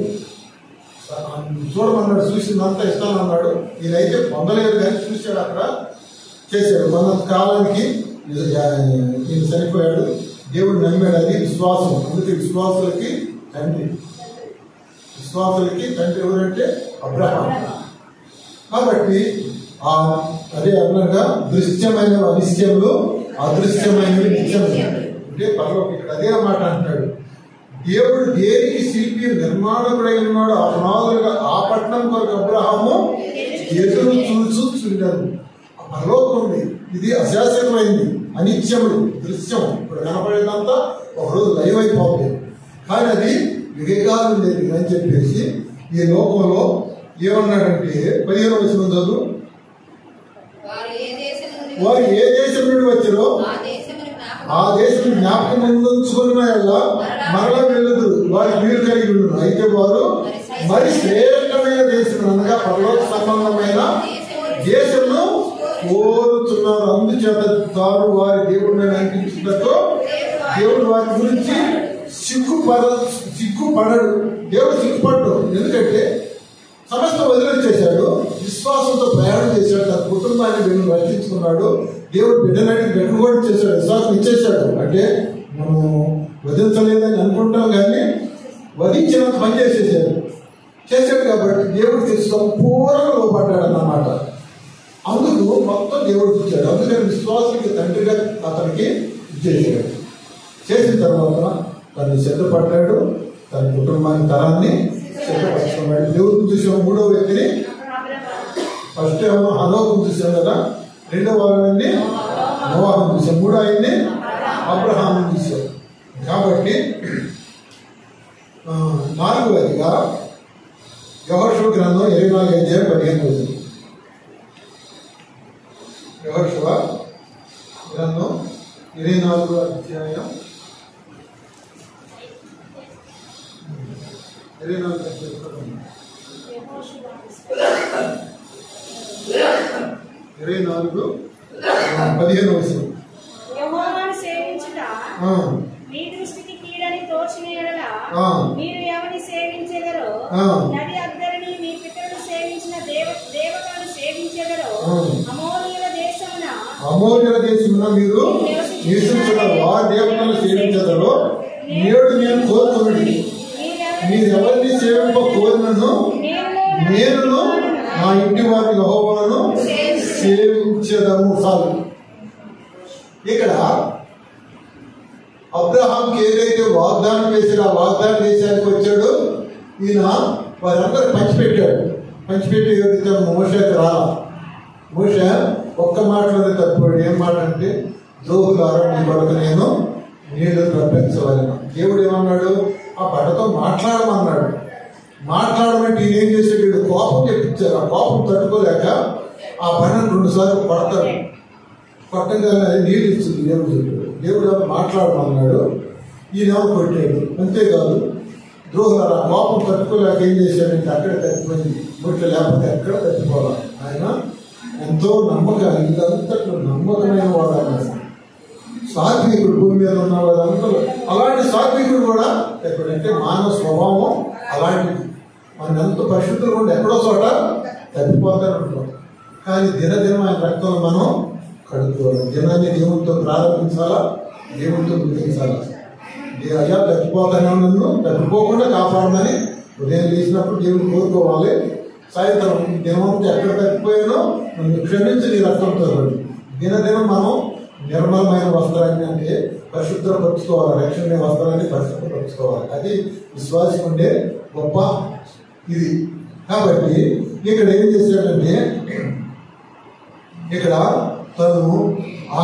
చూడమన్నాడు, చూసిందంతా ఇస్తానన్నాడు. ఈయనైతే పొందలేదు కానీ చూశాడు, అక్కడ చేశాడు. మన కాలానికి ఈయన చనిపోయాడు. దేవుడు నమ్మాడు, అది విశ్వాసం. అందుకే విశ్వాసులకి తండ్రి. విశ్వాసులకి తండ్రి ఎవరంటే అబ్రహాం. కాబట్టి అదే అన్నగా దృశ్యమైన అనిశ్చయములు, అదృశ్యమైనవి నిత్యములు. అంటే పరలోకం ఇక్కడ అదే మాట అంటున్నాడు. దేవుడు దేనికి శిల్పి నిర్మాణకుడై ఉన్నాడు, ఆ పునాదులుగా ఆ పట్టణం కొరకు అబ్రహాము ఎదురు చూస్తున్నాడు. ఆ పరలోకం ఉంది, ఇది అశాశ్వతమైంది, అనిత్యములు, దృశ్యం. ఇప్పుడు కనపడేదంతా ఒకరోజు లైవ్ అయిపోతుంది. కానీ అది వివేకాలు లేదు అని చెప్పేసి ఈ లోకంలో ఏమన్నాడంటే 15వ వచనం చదువు. వారు ఏ దేశం నుండి వచ్చారో ఆ దేశం జ్ఞాపకం ఉంచుకున్న మరలా వెళ్ళదు, వారి వీలు కలిగి ఉండరు. అయితే వారు మరి శ్రేష్టమైన దేశం అనగా పరలోక సంబంధమైన దేశంలో కోరుతున్నారు. అందుచేత తాను వారి దేవుడిని అనిపించినట్టు దేవుడు వారి గురించి సిగ్గుపడడు. దేవుడు సిగ్గుపడ్డు. ఎందుకంటే సమస్త వదిలించేశాడు, విశ్వాసంతో ప్రయాణం చేశాడు, తన కుటుంబాన్ని వీళ్ళు రక్షించుకున్నాడు. దేవుడు బిడ్డనాడికి బిడ్డను కూడా చేశాడు, విశ్వాసం ఇచ్చేశాడు. అంటే మనం వదిలించలేదని అనుకుంటాం, కానీ వధించినంత పని చేశాడు కాబట్టి దేవుడికి సంపూర్ణంగా లోపడ్డాడు అన్నమాట. అందుకు మొత్తం దేవుడికి ఇచ్చాడు. అందుకని విశ్వాసానికి తండ్రిగా అతనికి ఇచ్చేసాడు. చేసిన తర్వాత తను సిద్ధపడ్డాడు, తన కుటుంబాన్ని తరాన్ని సిద్ధపరుచుకున్నాడు. దేవుడిని చూసాం. 3వ వ్యక్తిని ఫస్ట్ ఏమో హనోకుని చూసాం కదా, 2వ వాళ్ళని నోవాహుని చూసాం, 3వ ఆయన్ని అబ్రహాముని చూసాం. కాబట్టి 4వదిగా యెహోషువ గ్రంథం 24వ అధ్యాయం 15వ వచనం. యెహోషువ గ్రంథం 24వ అధ్యాయం 24వ 24:15 యెహోవాను సేవించుట మీ దృష్టికి కీడని తోచిన యెడల మీరు ఎవరిని సేవించెదరో నది అద్దరిని మీ పితరులు సేవించిన దేవతలను సేవించెదరో అమోరీయుల దేశమున మీరు నివసించిన వారి దేవతలను సేవించెదరో నేడు నేను కోరుకున్నది మీరెవరిని సేవింప కోరినను నేను నా ఇంటి వారి యెహోవాను సేవించెదము. చాలు. ఇక్కడ అబ్రహాంకి ఏదైతే వాగ్దానం చేసిన ఆ వాగ్దాన దేశానికి వచ్చాడో ఈయన వారందరూ పంచిపెట్టి ఏదైతే మోషకి రాలా. మోష ఒక్క మాటలోనే తప్పిపోయాడు. ఏం మాట అంటే ద్రోహులారా మీ కొరకు నేను నీళ్లు రప్పించవలను. దేవుడు ఏమన్నాడు? ఆ బట్టతో మాట్లాడమన్నాడు. మాట్లాడమంటే ఈయన ఏం చేశాడు? వీడు కోపం చెప్పించారు. ఆ కోపం తట్టుకోలేక ఆ బండను 2 సార్లు కొడతాడు. కొట్టగానే అది నీళ్ళు ఇస్తుంది. దేవుడు చెప్పాడు. దేవుడు మాట్లాడమన్నాడు. ఈయనేమో కొట్టాడు. అంతేకాదు ద్రోహులారా కోపం తట్టుకోలేక ఏం చేశాడంటే అక్కడ తప్పిపోయింది. ముట్ల లేకపోతే ఎక్కడ తప్పిపోవాలి. ఆయన ఎంతో నమ్మకం, ఇదంతట్లో నమ్మకమైన వాడు అన్నాడు. సాత్వికుడు భూమి మీద ఉన్న వాళ్ళందరూ అలాంటి సాత్వికుడు కూడా ఎక్కడంటే మానవ స్వభావం అలాంటిది. మన ఎంత పరిశుద్ధులు కూడా ఎక్కడో చోట తప్పిపోతారు ఉంటాం. కానీ దినదినం ఆయన రక్తంలో మనం కడుక్కోవాలి. దినాన్ని దేవునితో ప్రారంభించాలా, దేవునితో ముగించాలా. అయ్యా తప్పిపోతానే నన్ను తప్పిపోకుండా కాపాడమని ఉదయం లేచినప్పుడు దేవుని కోరుకోవాలి. సాయంత్రం దినమంతా ఎక్కడ తప్పిపోయానో నన్ను క్షమించి నీ రక్తంతో దినదినం మనం నిర్మలమైన వస్త్రాన్ని అంటే పరిశుభ్రపరుచుకోవాలి. రక్షణ వస్త్రాన్ని పరిశుభ్రపరుచుకోవాలి. అది విశ్వాసం ఉండే గొప్ప ఇది. కాబట్టి ఇక్కడ ఏం చేశాడంటే ఇక్కడ తను ఆ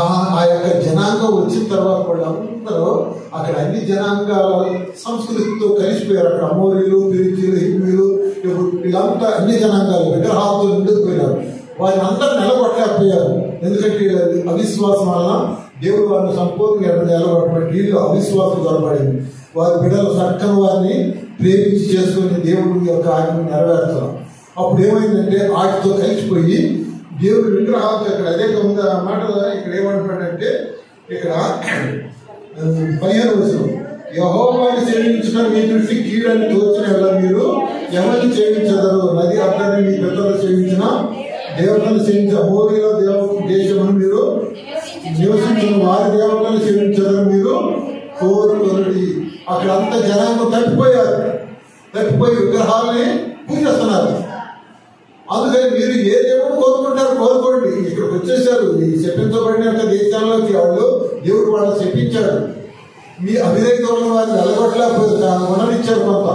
యొక్క జనాంగం వచ్చిన తర్వాత కూడా అందరూ అక్కడ అన్ని జనాంగాల సంస్కృతితో కలిసిపోయారు. అక్కడ అమోరీలు, పిరిచీలు, హిమ్మీలు వీళ్ళంతా అన్ని జనాంగాలు విగ్రహాలతో నిండుకుపోయినారు. వారిని అందరూ నిలబట్టలేకపోయారు. ఎందుకంటే అవిశ్వాసం వలన దేవుడు వారిని సంపూర్ణంగా నిలబడబట్టి వీళ్ళు అవిశ్వాసం దొరకబడింది. వారి బిడ్డలు చక్కని వారిని ప్రేమించి చేసుకుని దేవుడి యొక్క ఆజ్ఞను నెరవేర్చడం. అప్పుడు ఏమైందంటే వాటితో కలిసిపోయి దేవుడి విగ్రహాలతో ఇక్కడ అదే మాట ఇక్కడ ఏమంటాడంటే ఇక్కడ 15 యెహోవాను సేవించడం మీ దృష్టి కీడని తోచిన వల్ల మీరు ఎవరిని సేవించదరు? నది అద్దరిని మీ పితరులు సేవించిన దేవతలను సేవించిన అమోరీయుల దేశమును మీరు నివసించిన వారి దేవతలను సేవించదరు మీరు కోరుకొనుడి. అక్కడ అంత జనాంగం తప్పిపోయారు. తప్పిపోయి విగ్రహాలని పూజిస్తున్నారు. అందుకని మీరు ఏ దేవుడు కోరుకుంటారు కోరుకోండి. ఇక్కడికి వచ్చేసారు. ఈ శపించబడిన యొక్క దేశాల్లోకి వాళ్ళు దేవుడు వాళ్ళని శపించాడు. మీ అవిధేయత వారిని వెళ్ళగొట్టలేకపోతే ఉండనిచ్చారు కొంత.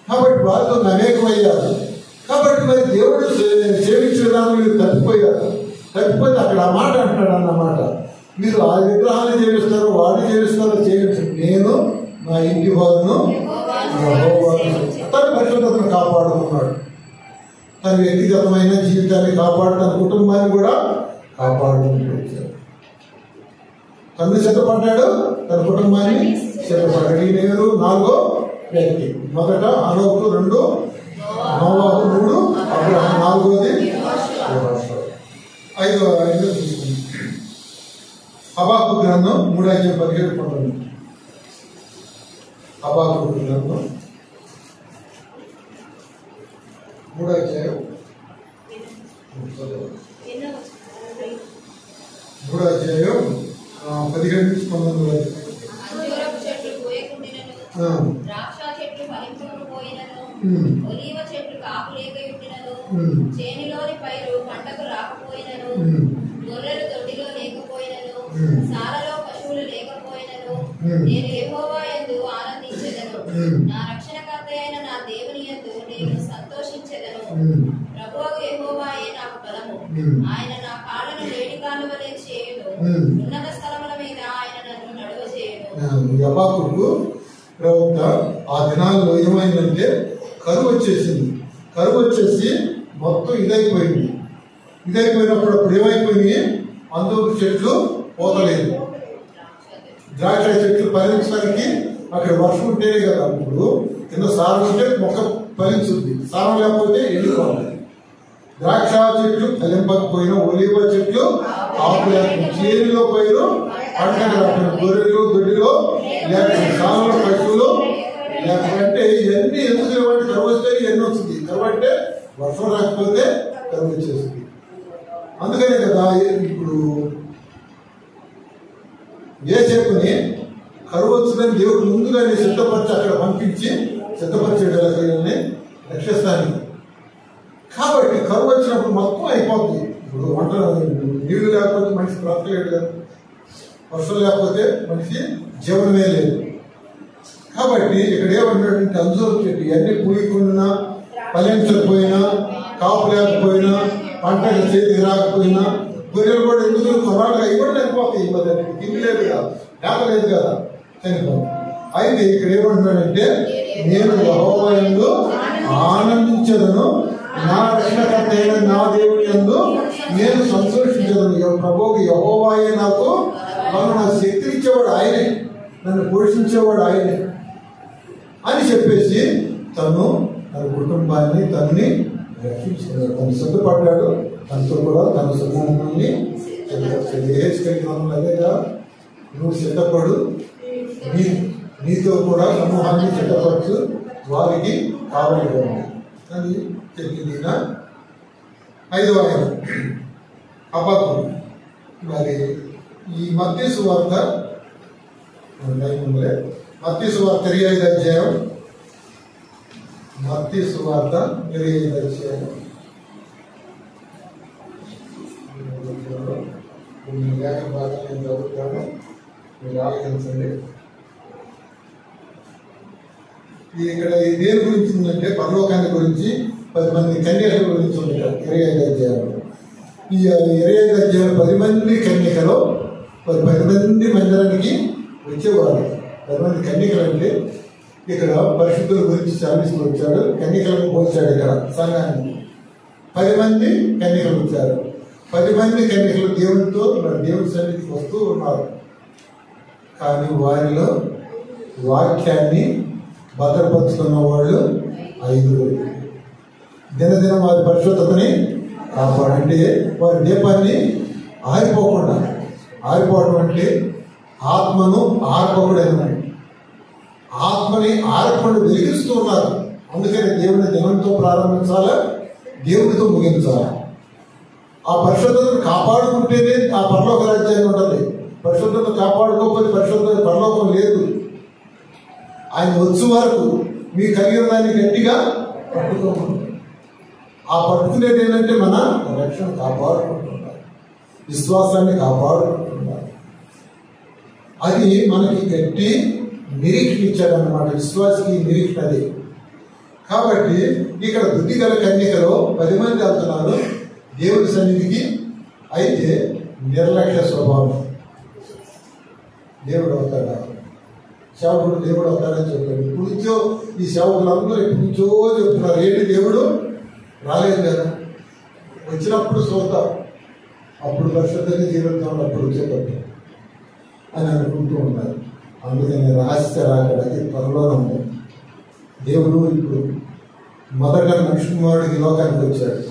కాబట్టి వారితో నమేకమయ్యారు. కాబట్టి మరి దేవుడు సేవించే విధానం మీరు తప్పిపోయారు. తప్పిపోతే అక్కడ ఆ మాట అంటున్నాడు అన్నమాట. మీరు ఆ విగ్రహాన్ని చేయిస్తారు, వాడిని చేయిస్తారో చేయించండి. నేను నా ఇంటి వారిను తన పరిశుద్ధతను కాపాడుకున్నాడు. తన వ్యక్తిగతమైన జీవితాన్ని కాపాడు, తన కుటుంబాన్ని కూడా కాపాడుకుంటూ వచ్చాడు. తను సిద్ధపడ్డాడు, తన కుటుంబాన్ని సిద్ధపడ్డాడు. ఈ నేను 4వ వ్యక్తి. మొదట హనోకు, 2 నోవాహు, 3 అబ్రహాము, 4వది 5వ తీసుకుంది. హబాక్కూకు గ్రంథం 3:17 హబాక్కూకు గ్రంథం 3:17 17-19. అంజూరపు చెట్లు పూయకుండినను, ద్రాక్ష చెట్లు ఫలింపకపోయినను, ఒలీవ చెట్లు కాపు లేకయుండినను, చేనిలోని పైరు పంటకు రాకపోయినను, గొర్రెలు దొడ్డిలో లేకపోయినను, సాలలో పశువులు లేకపోయినను, నేను యెహోవా యందు ఆనందించెదను. నా రక్షణకర్త అయిన నా దేవుని యందు నేను సంతోషించెదను. ప్రభువగు యెహోవాయే నాకు బలము. ఆయన నా కాళ్ళను లేడి కాళ్ళ వలె చేయును. ఉన్నత స్థలముల మీద ఆయన నన్ను నడువచేయును. హబాక్కూకు ప్రవక్త ఆ దినాల్లో ఏమైందంటే కరువు వచ్చేసింది. కరువు వచ్చేసి మొత్తం ఇదైపోయింది. ఇదైపోయినప్పుడు అప్పుడు ఏమైపోయినాయి? అంజూరపు చెట్లు పోతలేదు. ద్రాక్ష చెట్లు ఫలించడానికి అక్కడ వర్షం ఉంటేనే కదా. ఇప్పుడు కింద సారం ఉంటే మొక్క ఫలించుద్ది, సారం లేకపోతే ఎండిపోతుంది. ద్రాక్ష చెట్లు ఫలింపకపోయినా, ఒలివ చెట్లు ఆకులు, చేనులో పైరు పంటకు రాకుండా, గొర్రెలు దొడ్డిలో లేకపోతే సాగులో పశువులు లేకపోతే ఇవన్నీ ఎందుకు లేవంటే కరువు వస్తే ఇవన్నీ వస్తుంది. కరువు అంటే వర్షం రాకపోతే కరువు వచ్చేస్తుంది. అందుకనే కదా ఇప్పుడు ఏ చెప్పుని కరువు వచ్చిందని దేవుడు ముందుగానే సిద్ధపరిచి అక్కడ పంపించి సిద్ధపరిచేటని రక్షిస్తానికి. కాబట్టి కరువు వచ్చినప్పుడు మొత్తం అయిపోతుంది. ఇప్పుడు వంట నీళ్లు లేకపోతే మనిషి బ్రతకలేడు కదా, వర్షం లేకపోతే మనిషి జీవనమే లేదు. కాబట్టి ఇక్కడ ఏమంటాడంటే అంజూరు చెట్టు ఇవన్నీ పూయకుండా, ఫలించకపోయినా, కాపు లేకపోయినా, పంటకు చేతికి రాకపోయినా, గొర్రెలు కూడా ఎందుకు కొరాలుగా ఇవ్వడం చనిపోతాయి. గిన్నె లేదు కదా, మేత లేదు కదా, చనిపోతాయి. అయితే ఇక్కడ ఏమంటున్నాడంటే నేను యెహోవా యందు ఆనందించదను, నా రక్షణకర్త అయిన నా దేవుని యందు నేను సంతోషించదను. ప్రభువుకి యెహోవాయే నాకు నా శక్తినిచ్చేవాడు ఆయనే, నన్ను పోషించేవాడు ఆయనే అని చెప్పేసి తను తన కుటుంబాన్ని తనని రక్షించాడు. తను సిద్ధపడ్డాడు. తనతో కూడా తన సమూహాన్ని అదేగా నువ్వు సిద్ధపడు, నీతో కూడా సమూహాన్ని సిద్ధపరచు, వారికి కావాలి అని చెప్పింది. 5వ ఆయన అబద్ధం. మరి ఈ మత్తయి సువార్త మత్తయి సువార్త 25వ అధ్యాయం, మత్తయి సువార్త 25వ అధ్యాయం కొన్ని లేఖ భాగాలు నేను చదువుతాను, మీరు ఆలోచించండి. ఇక్కడ దేని గురించి ఉందంటే పరలోకాన్ని గురించి 10 మంది కన్యకల గురించి ఉంది. 25వ అధ్యాయం. ఈ 25వ అధ్యాయం 10 మంది కన్యకలు 10 మంది మందిరానికి వచ్చేవారు. 10 మంది కన్యకలు అంటే ఇక్కడ పరిశుద్ధుల గురించి చాలిస్తూ వచ్చాడు. కన్యకలను పోల్చాడు. ఇక్కడ సంఘాన్ని 10 మంది కన్యకలు వచ్చారు. 10 మంది కన్యకలు దేవునితో దేవుని సన్నిధికి వస్తూ ఉన్నారు. కానీ వారిలో వాక్యాన్ని భద్రపరుచుకున్న వాళ్ళు 5. దినదినం వారి పరిశుద్ధతని కాపాడంటే వారి దీపాన్ని ఆరిపోవడం అంటే ఆత్మను ఆర్పకుడైన ఆత్మని ఆర్పకుండా వెలిగిస్తూ ఉన్నారు. అందుకని దేవుని దినంతో ప్రారంభించాలా, దేవుడితో ముగించాలా. ఆ పరిశుద్ధతను కాపాడుకుంటేనే ఆ పరలోక రాజ్యాన్ని ఉంటుంది. పరిశుద్ధతను కాపాడుకోకపోతే పరిశుద్ధత పరలోకం లేదు. ఆయన వచ్చే వరకు మీ కలిగిన దాన్ని గట్టిగా పట్టుకోవాలి. ఆ పట్టుకునేది ఏంటంటే మన రక్షణ కాపాడుకుంటున్నారు, విశ్వాసాన్ని కాపాడుకుంటున్నారు. అది మనకి గట్టి నిరీక్షణ ఇచ్చాడన్నమాట. విశ్వాసకి నిరీక్షణ అది. కాబట్టి ఇక్కడ బుద్ధి గల కన్యకలో 10 మంది వెళ్తున్నారు దేవుడి సన్నిధికి. అయితే నిర్లక్ష్య స్వభావం. దేవుడు అవుతాడా, సేవకుడు దేవుడు అవుతాడని చెప్పాడు. ఇప్పుడుంచో ఈ సేవకులందరూ ఇప్పుడుంచో చెప్తున్నారు. ఏంటి దేవుడు రాలేదు కదా, వచ్చినప్పుడు చూద్దాం, అప్పుడు పరిశుద్ధంగా జీవితం అప్పుడు వచ్చేటప్పుడు అని అనుకుంటూ ఉన్నారు. అందుకని రహస్య రాకడానికి త్వరలో ఉంది. దేవుడు ఇప్పుడు మొదట మనిషి కుమారుడికి లోకానికి వచ్చాడు.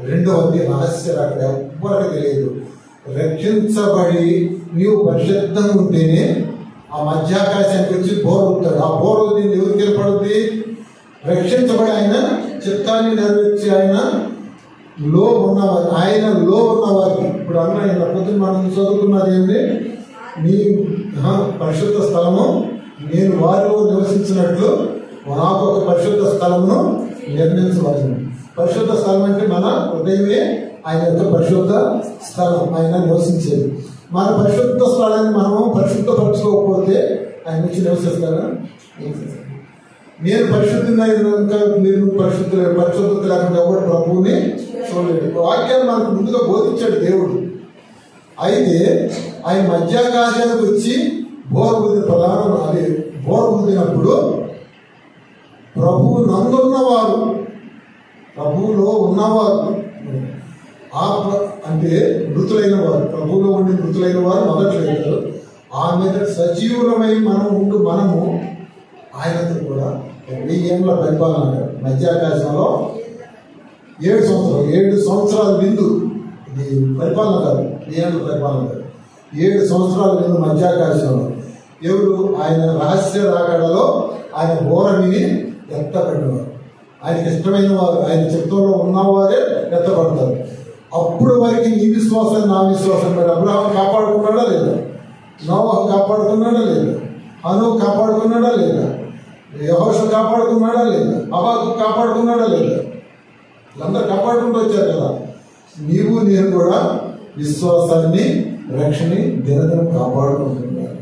రెండవది రహస్య రాకడ, ఎవ్వరికి తెలియదు. రక్షించబడి నీవు పరిశుద్ధంగా ఉంటేనే ఆ మధ్యాకాశానికి వచ్చి బోర్ అవుతాడు. ఆ బోర్ అవుతుంది ఎవరికి ఏర్పడుద్ది? రక్షించబడి ఆయన చిత్తాన్ని నెరవేర్చి ఆయనలో ఉన్నవారికి. ఇప్పుడు అన్న పొద్దున మనం చదువుకున్నది ఏంటి? నీ పరిశుద్ధ స్థలము నేను వారిలో నివసించినట్లు నాకు ఒక పరిశుద్ధ స్థలమును నిర్మించవలను. పరిశుద్ధ స్థలం అంటే మన హృదయమే ఆయన యొక్క పరిశుద్ధ స్థలం, ఆయన నివసించేది. మన పరిశుద్ధ స్థలాన్ని మనము పరిశుద్ధపరచుకోకపోతే ఆయన వచ్చి నివసిస్తారా? నేను పరిశుద్ధంగా మీరు పరిశుద్ధత లేకుండా ఎవరు ప్రభువుని చూడలేదు. వాక్యాన్ని మనకు ముందుగా బోధించాడు దేవుడు. అయితే ఆయన మధ్యాకాశానికి వచ్చి బోర్ ఊదినప్పుడు ప్రభువు నందున్నవారు, ప్రభువులో ఉన్నవారు అంటే మృతులైన వారు, ప్రభువులో ఉండి మృతులైన వారు మొదట్లేదు. ఆ మీద సజీవులమై మనము ఆయనతో కూడా 1000 ఏళ్ళ పరిపాలన మధ్యాకాశంలో 7 సంవత్సరాల విందు. ఇది పరిపాలన కాదు, ఏడు పరిపాలన కాదు, 7 సంవత్సరాల విందు మధ్యాకాశంలో. ఎవరు? ఆయన రహస్య రాకడలో ఆయన బోరని ఎత్తబడినవారు, ఆయనకి ఇష్టమైన వారు, ఆయన చిత్తంలో ఉన్నవారే ఎత్తబడతారు. అప్పుడు వరకు నీ విశ్వాసం నా విశ్వాసం పెట్టి అబ్రహాం కాపాడుకున్నాడా లేదా? నోవహు కాపాడుకున్నాడా లేదా? హనోకు కాపాడుకున్నాడా లేదా? యెహోషువ కాపాడుకున్నాడా లేదా? హబాకు కాపాడుకున్నాడా లేదా? వీళ్ళందరూ కాపాడుకుంటూ వచ్చారు కదా. నీవు నేను కూడా విశ్వాసాన్ని, రక్షణని దినదినం కాపాడుకుంటున్నారు.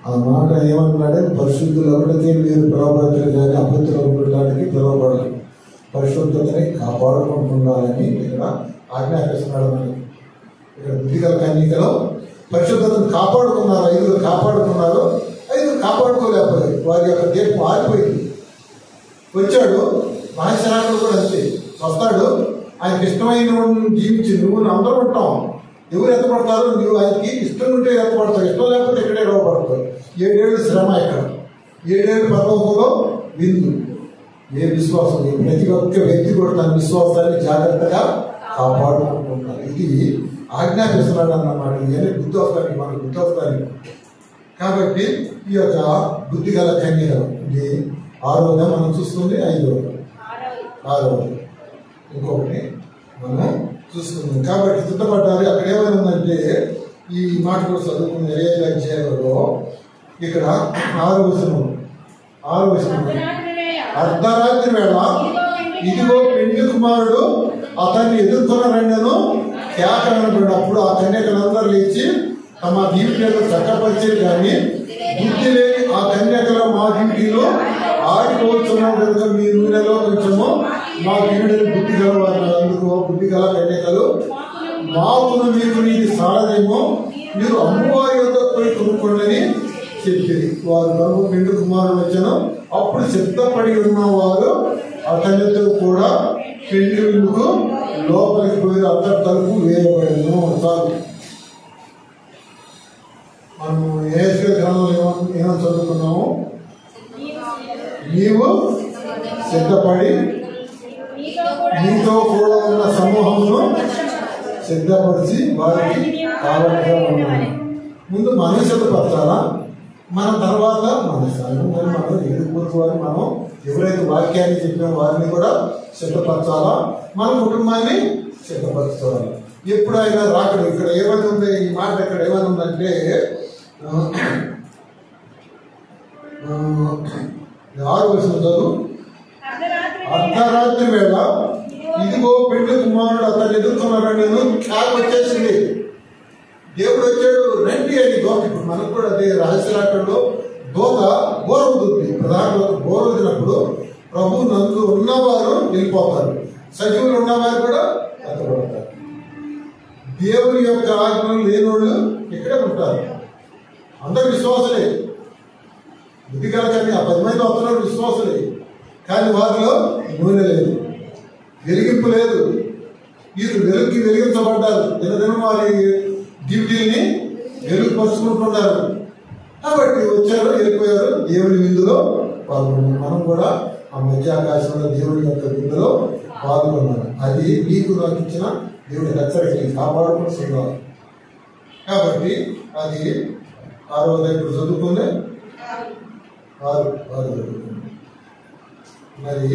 ఆ మాట ఏమన్నాడే? పరిశుద్ధులు ఒకటికి మీరు పిలవబడతారు కానీ అభివృద్ధిలో ఉండడానికి పిలవబడరు, పరిశుద్ధతని కాపాడుకుంటున్నారని ఇక్కడ ఆజ్ఞాపిస్తున్నాడు. మనకి ఇక్కడ బుద్ధిగల కన్యకలో పరిశుద్ధతను కాపాడుకున్నారు, 5 కాపాడుకున్నారు, 5 కాపాడుకోలేకపోయారు. వారి యొక్క దీపం ఆరిపోయింది. వచ్చాడు మహేశ్వరాకుడు కూడా అంతే, వస్తాడు, ఆయనకి ఇష్టమైన జీవించి నువ్వు అందరూ ఉంటాం. ఎవరు ఎత్తపడతారు? నువ్వు ఆయనకి ఇష్టం ఉంటే ఎత్తపడతావు, ఇష్టం లేకపోతే ఇక్కడే ఇవ్వబడతావు. 7 ఏళ్ళు శ్రమ, ఇక్కడ 7 ఏళ్ళు పర్వతంలో విందు. ఏ విశ్వాసం? ప్రతి ఒక్క వ్యక్తి కూడా తన విశ్వాసాన్ని జాగ్రత్తగా కాపాడుకుంటున్నారు. ఇది ఆజ్ఞాపిస్తున్నాడు అన్నమాట. ఇవన్నీ బుద్ధి వస్తాయి, మనకు బుద్ధి వస్తాయి. కాబట్టి ఈ యొక్క బుద్ధి గల కన్యకలు ఇది 6వది మనం చూస్తుంది, 6వది ఇంకొకటి మనం చూసుకుందాం. కాబట్టి సిద్ధపడ్డారు. అక్కడ ఏమైనా ఉందంటే ఈ మాట కూడా చదువుకున్న 25వ అధ్యాయంలో ఇక్కడ 6వ వచనం అర్ధరాత్రి వేళ ఇదిగో పెండ్లి కుమారుడు అతన్ని ఎదుర్కొన్న రెండను కేక వినబడినప్పుడు ఆ కన్యకలందరూ లేచి తమ డ్యూటీలను చక్కపరిచేది కానీ బుద్ధి లేని ఆ కన్యకల మా డ్యూటీలో ఆడిపోతున్నాం కనుక మీ నూనెలో కొంచెము మా గిన్నెలు బుద్ధి గల వారిని అందుకు బుద్ధి గల కన్యకలు మాకును మీకు నీది సారదేమో మీరు అమ్మవారి యొక్క పోయి కొనుక్కోండి చెప్పింది. వారు కనుక పెండ్లి కుమారుడు వచ్చాను. అప్పుడు సిద్ధపడి ఉన్నవారు అతనితో కూడా పెండ్లి విందుకు లోపలికి పోయి అతని తలుపు వేయబడను. చాలు. మనం ఏఎస్కే గ్రంథంలో ఏమో చదువుకున్నాము? నీవు సిద్ధపడి నీతో కూడా ఉన్న సమూహమును సిద్ధపరిచి వారికి కావాలిగా ఉన్నాను. ముందు మనం సిద్ధపరచాలా, మన తర్వాత మన సంఘం మనం ఎదుర్కొని మనం ఎవరైతే వాక్యాన్ని చెప్పిన వారిని కూడా సిద్ధపరచాలా, మన కుటుంబాన్ని సిద్ధపరచాలి. ఎప్పుడు ఆయన రాకడు. ఇక్కడ ఏమని ఉంది? ఈ మాట ఇక్కడ ఏమని ఉందంటే 6వ వచనం చదువు. అర్ధరాత్రి వేళ ఇదిగో పెండ్లి కుమారుడు అతను ఎదుర్కొన్నారని క్యాప్ వచ్చేసింది. దేవుడు వచ్చాడు, రండి అని దోత. ఇప్పుడు మనకు కూడా అదే రహస్యరాకడలో దోత బోరవుతుంది. ప్రధాన బోరవుతున్నప్పుడు ప్రభు నందు ఉన్నవారు వెళ్ళిపోతారు, సజీవులు ఉన్నవారు కూడా ఎత్తబడతారు. దేవుని యొక్క ఆజ్ఞలు లేనోళ్ళు ఇక్కడే ఉంటారు. అందరూ విశ్వాసులే. బుద్ధిగా కానీ ఆ 10 మంది వస్తున్నారు విశ్వాసులే, కానీ వారిలో నూనె లేదు, వెలిగింపు లేదు. వీరు వెలిగించబడ్డారు, దినదినం వారి డ్యూటీని వెలుగుపరుచుకుంటున్నారు. కాబట్టి వచ్చారు, వెళ్ళిపోయారు, దేవుని విందులో పాల్గొన్నారు. మనం కూడా ఆ మధ్యాకాశంలో దేవుని యొక్క విందులో పాల్గొన్నాం. అది మీకు నాకు ఇచ్చిన దేవుడి హెచ్చరికని కాపాడుకుంటున్నారు. కాబట్టి అది 6వ ఇప్పుడు చదువుకుందే 6 చదువుకుంది. మరి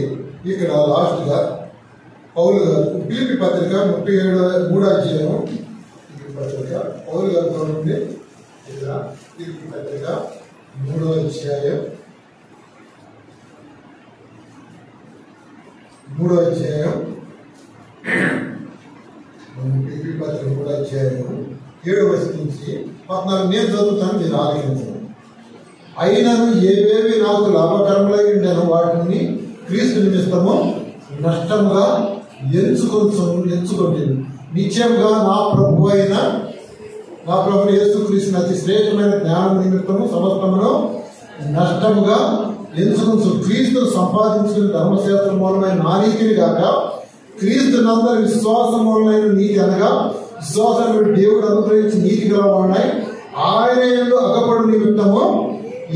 ఇక్కడ లాస్ట్గా పౌలు గారు ఫిలిప్పీ పత్రిక 37 అధ్యాయం పత్రిక పౌలు గారితో నుండి ఇక్కడ ఫిలిప్పీ పత్రిక 3వ అధ్యాయం 3వ అధ్యాయం ఫిలిప్పీ పత్రిక 3వ అధ్యాయం 7వ వచనం నుంచి 14 నేను చదువుతాను, మీరు ఆలోచించండి. అయినను ఏవేవి నాకు లాభకరములై ఉండేను వాటిని క్రీస్తు నిమిత్తము నష్టముగా ఎంచుకోండి. నిశ్చయంగా నా ప్రభు యేసుక్రీస్తు అతి శ్రేష్టమైన జ్ఞానం నిమిత్తము సమస్తమును నష్టముగా ఎంచుకొని క్రీస్తును సంపాదించుకుని ధర్మశాస్త్ర మూలమైన నా నీతిని కాక క్రీస్తు నందరి విశ్వాసం మూలమైన నీతి అనగా విశ్వాసాన్ని దేవుడు అనుగ్రహించి నీతి గలవాడినాయి ఆయన యందు అగపడు నిమిత్తము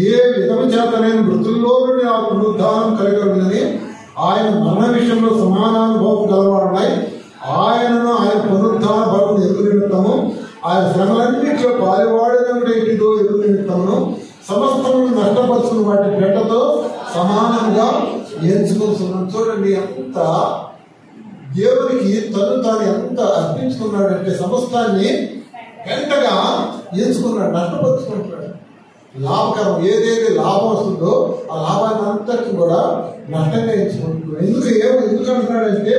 ఏ విధము చేతనైన మృతుల్లో నుండి ఆ పునరుద్ధానం కలగలని ఆయన మరణ విషయంలో సమానానుభవం గలవాడై ఆయనను ఆయన పునరుద్ధాన బలం ఎదురు నిమిత్తము ఆయన శ్రమలన్నింటిలో పాలువాడినో ఎదురు నిమిత్తమును సమస్తమును నష్టపరుచుకున్న వాటి పెట్టతో సమానంగా ఎంచుకుంటున్నాం. చూడండి ఎంత దేవునికి తాను ఎంత అర్పించుకున్నాడంటే సమస్తాన్ని వెంటగా ఎంచుకున్నాడు, నష్టపరుచుకుంటున్నాడు. లాభకరం ఏదైతే లాభం వస్తుందో ఆ లాభాన్ని అంతటి కూడా నష్టంగా ఎంచుకుంటున్నాడు. ఎందుకు అంటున్నాడంటే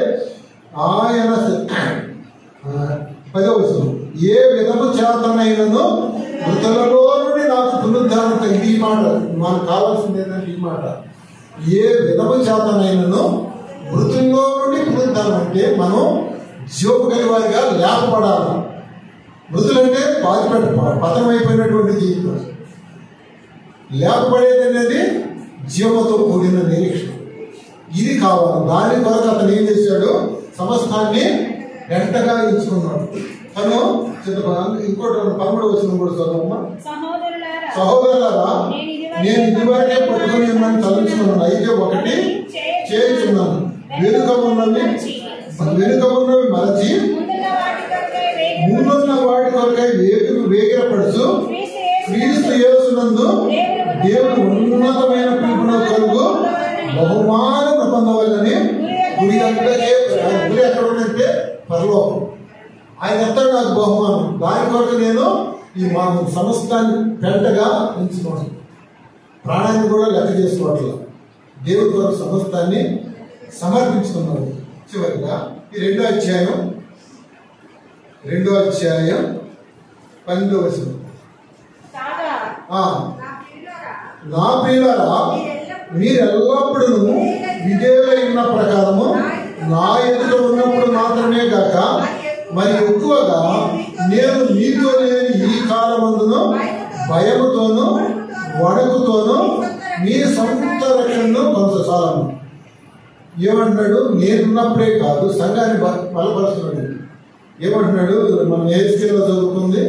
ఆయన 10వ వచనం, ఏ విధము చేతనైనను మృతులలో నుండి నాకు పునరుద్ధానం. ఈ మాట మనకు కావాల్సింది ఏంటంటే ఈ మాట, ఏ విధము చేతనైనను మృతుల్లో నుండి పునరుద్ధానం అంటే మనం జీవము కలివారిగా లేపబడాలి. మృతులంటే పతనమైపోయినటువంటి జీవితం, లేపబడేది అనేది జీవముతో కూడిన నిరీక్షణ. ఇది కావాలి. దాని కొరకు అతను ఏం చేశాడు, సమస్తాన్ని వెంటగా ఎంచుకున్నాడు. తను ఇంకోటి 13వ వచనం కూడా చదవమ్మా. సహోదరులారా, నేను ఇదివరకే పట్టుకుని ఉన్నాను తలంచుకున్నాను, అయితే ఒకటి చేయుచున్నాను, వెనుక ఉన్నవి మరచి ముందున్న వాటి కొరకై వేగిరపడుచు క్రీస్తు యేసునందు దేవుని ఉన్నతమైన పిలుపున కలుగు బహుమానం పొందవలని గురి ఎక్కడ ఉందంటే పరలోకం. ఆయన ఎత్తాడు నాకు బహుమానం. దాని కొరకు నేను ఈ మా సమస్తాన్ని పెంటగా ఎంచుకోవడం, ప్రాణాన్ని కూడా లెక్క చేసుకోవట్లేదు. దేవుడి కొరకు సమస్తాన్ని సమర్పించుకున్నాడు. చివరిగా ఈ 2వ అధ్యాయం 12వ వచనం, నా ప్రియులారా, మీరెల్లప్పుడూ విధేయులై ఉన్న ప్రకారము నా ఎదుట ఉన్నప్పుడు మాత్రమే కాక మరి ఎక్కువగా నేను మీతో లేని ఈ కాలమందును భయముతోనూ వణకుతోనూ మీ సొంత రక్షణను కొనసాగాను. ఏమంటున్నాడు, నేనున్నప్పుడే కాదు, సంఘాన్ని బలపరుస్తున్నాడు. ఏమంటున్నాడు, మన ఏస్కేలో చదువుకుంది,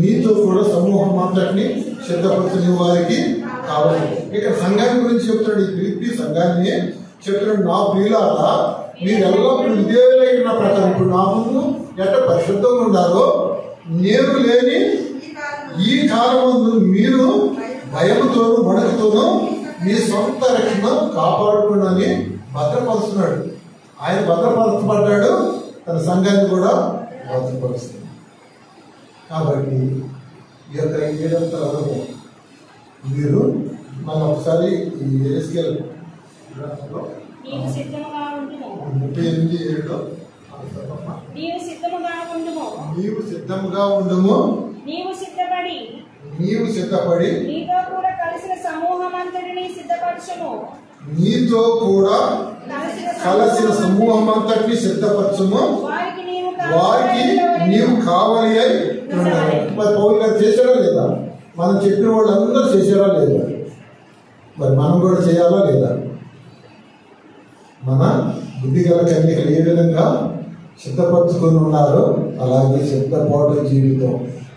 నీతో కూడా సమూహం అంతటిని సిద్ధపరచని వారికి కావాలి. ఇక్కడ సంఘాన్ని గురించి చెప్తున్నాడు. ఈ ఫిలిప్పీ సంఘాన్ని చెప్తున్నాడు, నా ప్రియులారా, మీరు ఎల్లప్పుడూ విధేయులై ఉన్న ప్రకారం ఇప్పుడు నా ముందు ఎట్ట పరిశుద్ధంగా ఉండాలో నేను లేని ఈ కాలమందు మీరు భయముతోనూ వణకుతోనూ మీ సొంత రక్షణ కాపాడుకోవడాన్ని భద్రపరుస్తున్నాడు. ఆయన భద్రపరచబడ్డాడు, తన సంఘాన్ని కూడా భద్రపరుస్తున్నాడు. కాబట్టి ఈ యొక్క 7వ అనుభవం మీరు మన ఒకసారి ఈ ఏస్కేల్ 38:7 నీవు సిద్ధముగా ఉండుము, నీవు సిద్ధపడి నీతో కూడా కలిసిన సమూహమంతటిని సిద్ధపరచుము, వారికి నీవు కావాలి అని ఉండాలి. మరి పౌలు గారు చేశారా లేదా? మనం చెప్పిన వాళ్ళందరూ చేశారా లేదా? మరి మనం కూడా చేయాలా లేదా? మన బుద్ధిగల కన్యకలు ఏ విధంగా సిద్ధపరచుకొని ఉన్నారో అలాగే సిద్ధపాటు జీవితం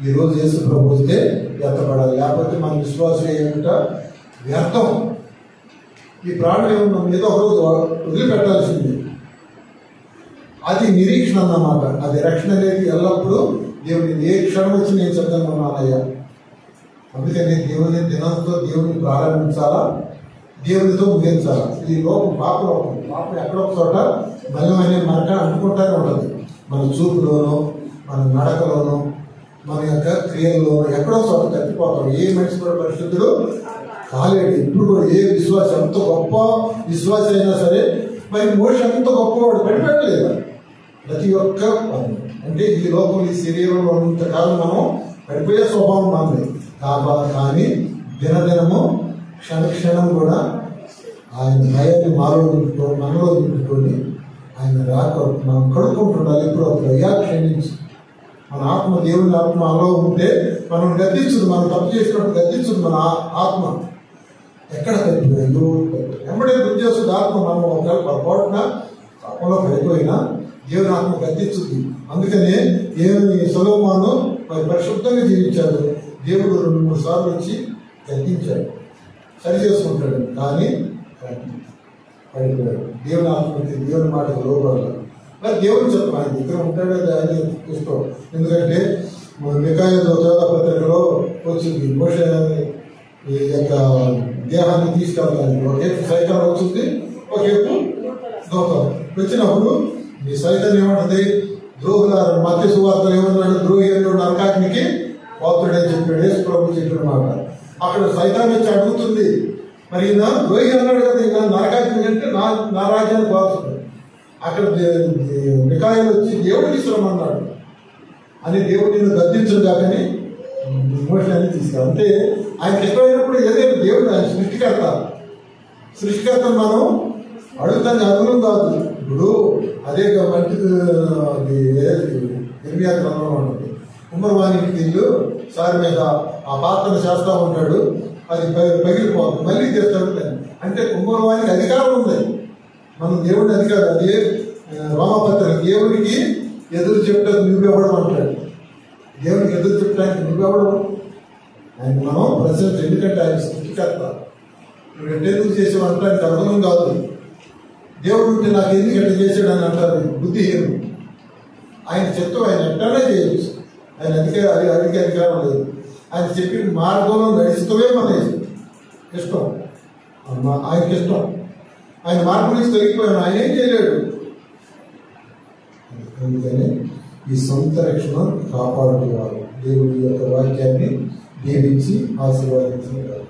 ఈరోజు యేసు ప్రభు వస్తే ఎత్తపడాలి. లేకపోతే మన విశ్వాసం ఏమిటో వ్యర్థం. ఈ ప్రాణం ఏమన్నా ఏదో ఒక రోజు వదిలిపెట్టాల్సింది. అది నిరీక్షణ అన్నమాట. అది రక్షణ అనేది ఎల్లప్పుడూ దేవుని ఏ క్షణం వచ్చి నేను సిద్ధంగా ఉన్నానయ్యా. అందుకని దేవుని దినంతో దేవుని ప్రారంభించాలా, దేవునితో ముగించాలా. ఈ లోకం పాపలోకం. పాపం ఎక్కడో ఒక చోట బలమైన మరక అంటుకుంటానే ఉంటుంది. మన చూపులోనూ, మన నడకలోనూ, మన యొక్క క్రియల్లోనూ ఎక్కడో చోట తప్పిపోతాం. ఏ మనిషి కూడా పరిశుద్ధుడు కాలేడు. ఇప్పుడు కూడా ఏ విశ్వాసం ఎంత గొప్ప విశ్వాసం అయినా సరే, మరి మోష ఎంత గొప్పవాడు పడిపెట్టలేదు. ప్రతి ఒక్క అంటే ఈ లోకం ఈ శరీరంలో ఉన్నంతకాలం మనం పడిపోయే స్వభావం మనది. కానీ దినదినము క్షణక్షణం కూడా ఆయన భయాన్ని మనలో నింపుకొని ఆయన రాక మనం కడుక్కుంటుండాలి. ఇప్పుడు అయ్యా క్షమించి మన ఆత్మ దేవుని ఆత్మ అలో ఉంటే మనం గద్దించుడు, మనం తప్పు చేసినప్పుడు గద్దించుడు మన ఆత్మ. ఎక్కడ తప్పిపోయిందో వెంబడే గుర్తు చేస్తుంది ఆత్మ. మనం ఒకవేళ పొరపాటున తప్పలో పడిపోయినా దేవుని ఆత్మ గద్దించుద్ది. అందుకనే దేవుని సొలొమోను పరిశుద్ధంగా జీవించాడు. దేవుడు 2-3 సార్లు వచ్చి గద్దించాడు. సరి చేసుకుంటాడు, కానీ పడిపోయాడు. దేవుని ఆత్మకి దేవుని మాటకు లోపడాలి. మరి దేవుని చెప్పాలి, ఆయన దగ్గర ఉంటాడే అని ఇష్టం. ఎందుకంటే మికాయా పత్రికలో వచ్చింది, మోషే ఈ యొక్క దేహాన్ని తీసుకెళ్ళడానికి ఒకవైపు సైతం వచ్చింది, ఒకవైపు దూతం వచ్చినప్పుడు ఈ సైతం ఏమంటది, ద్రోహుల మధ్య సువార్తలు ఏమన్నాడు, ద్రోహి అని నరకాగ్నికి పాత్రుడని చెప్పాడు యేసు ప్రభు చెప్పిన మాట. అక్కడ సైతాన్ని వచ్చి అడుగుతుంది, మరి ఈయన ద్రోహి అన్నాడు కదా, ఈయన నరకాగ్ని అంటే నా రాజ్యాన్ని పాత్రుడు. అక్కడ మికాయలు వచ్చి దేవుడికి శ్రమన్నాడు అని దేవుడు నిన్ను గద్దించడు కాకని మోషాన్ని తీసుకెళ్ళి. అంటే ఆయనకి ఇష్టమైనప్పుడు ఏదైనా దేవుడు ఆయన సృష్టికర్త మనం అడుగుతాన్ని అదులం కాదు. ఇప్పుడు అదే మంచిది ఇర్మియా గ్రంథంలో ఉంటుంది, కుమ్మరవానికి ఇల్లు సారి మీద ఆ పాత్రను చేస్తూ ఉంటాడు, అది పగిలిపోతుంది, మళ్ళీ చేస్తాడు. అంటే కుమ్మరవానికి అధికారం ఉంది, మనం దేవుడిని అధికారం. అదే రోమపత్రిక, దేవునికి ఎదురు చెప్పడానికి నువ్వెవడం అంటాడు. దేవునికి ఎదురు చెప్పడానికి నువ్వెవడం, ఆయన మనం ప్రజెంట్, ఎందుకంటే ఆయన సృష్టికర్త. నువ్వు ఎందుకు చేసేవంటే ఆయనకు అర్థం కాదు. దేవుడు ఉంటే నాకు ఎందుకు ఎట్లా చేశాడని అంటారు బుద్ధిహీనం. ఆయన చెప్తూ ఆయన ఎట్లనే చేయొచ్చు, ఆయన అధికారం లేదు. ఆయన చెప్పిన మార్గంలో నడుస్తూనే మన ఇష్టం, ఆయనకి ఇష్టం. ఆయన మార్గం నుంచి తొలగిపోయాను, ఆయన ఏం చేయలేడు. అందుకని ఈ సొంత రక్షణ కాపాడుకోవాలి. దేవుడి యొక్క వాక్యాన్ని దీవించి ఆశీర్వాదించారు.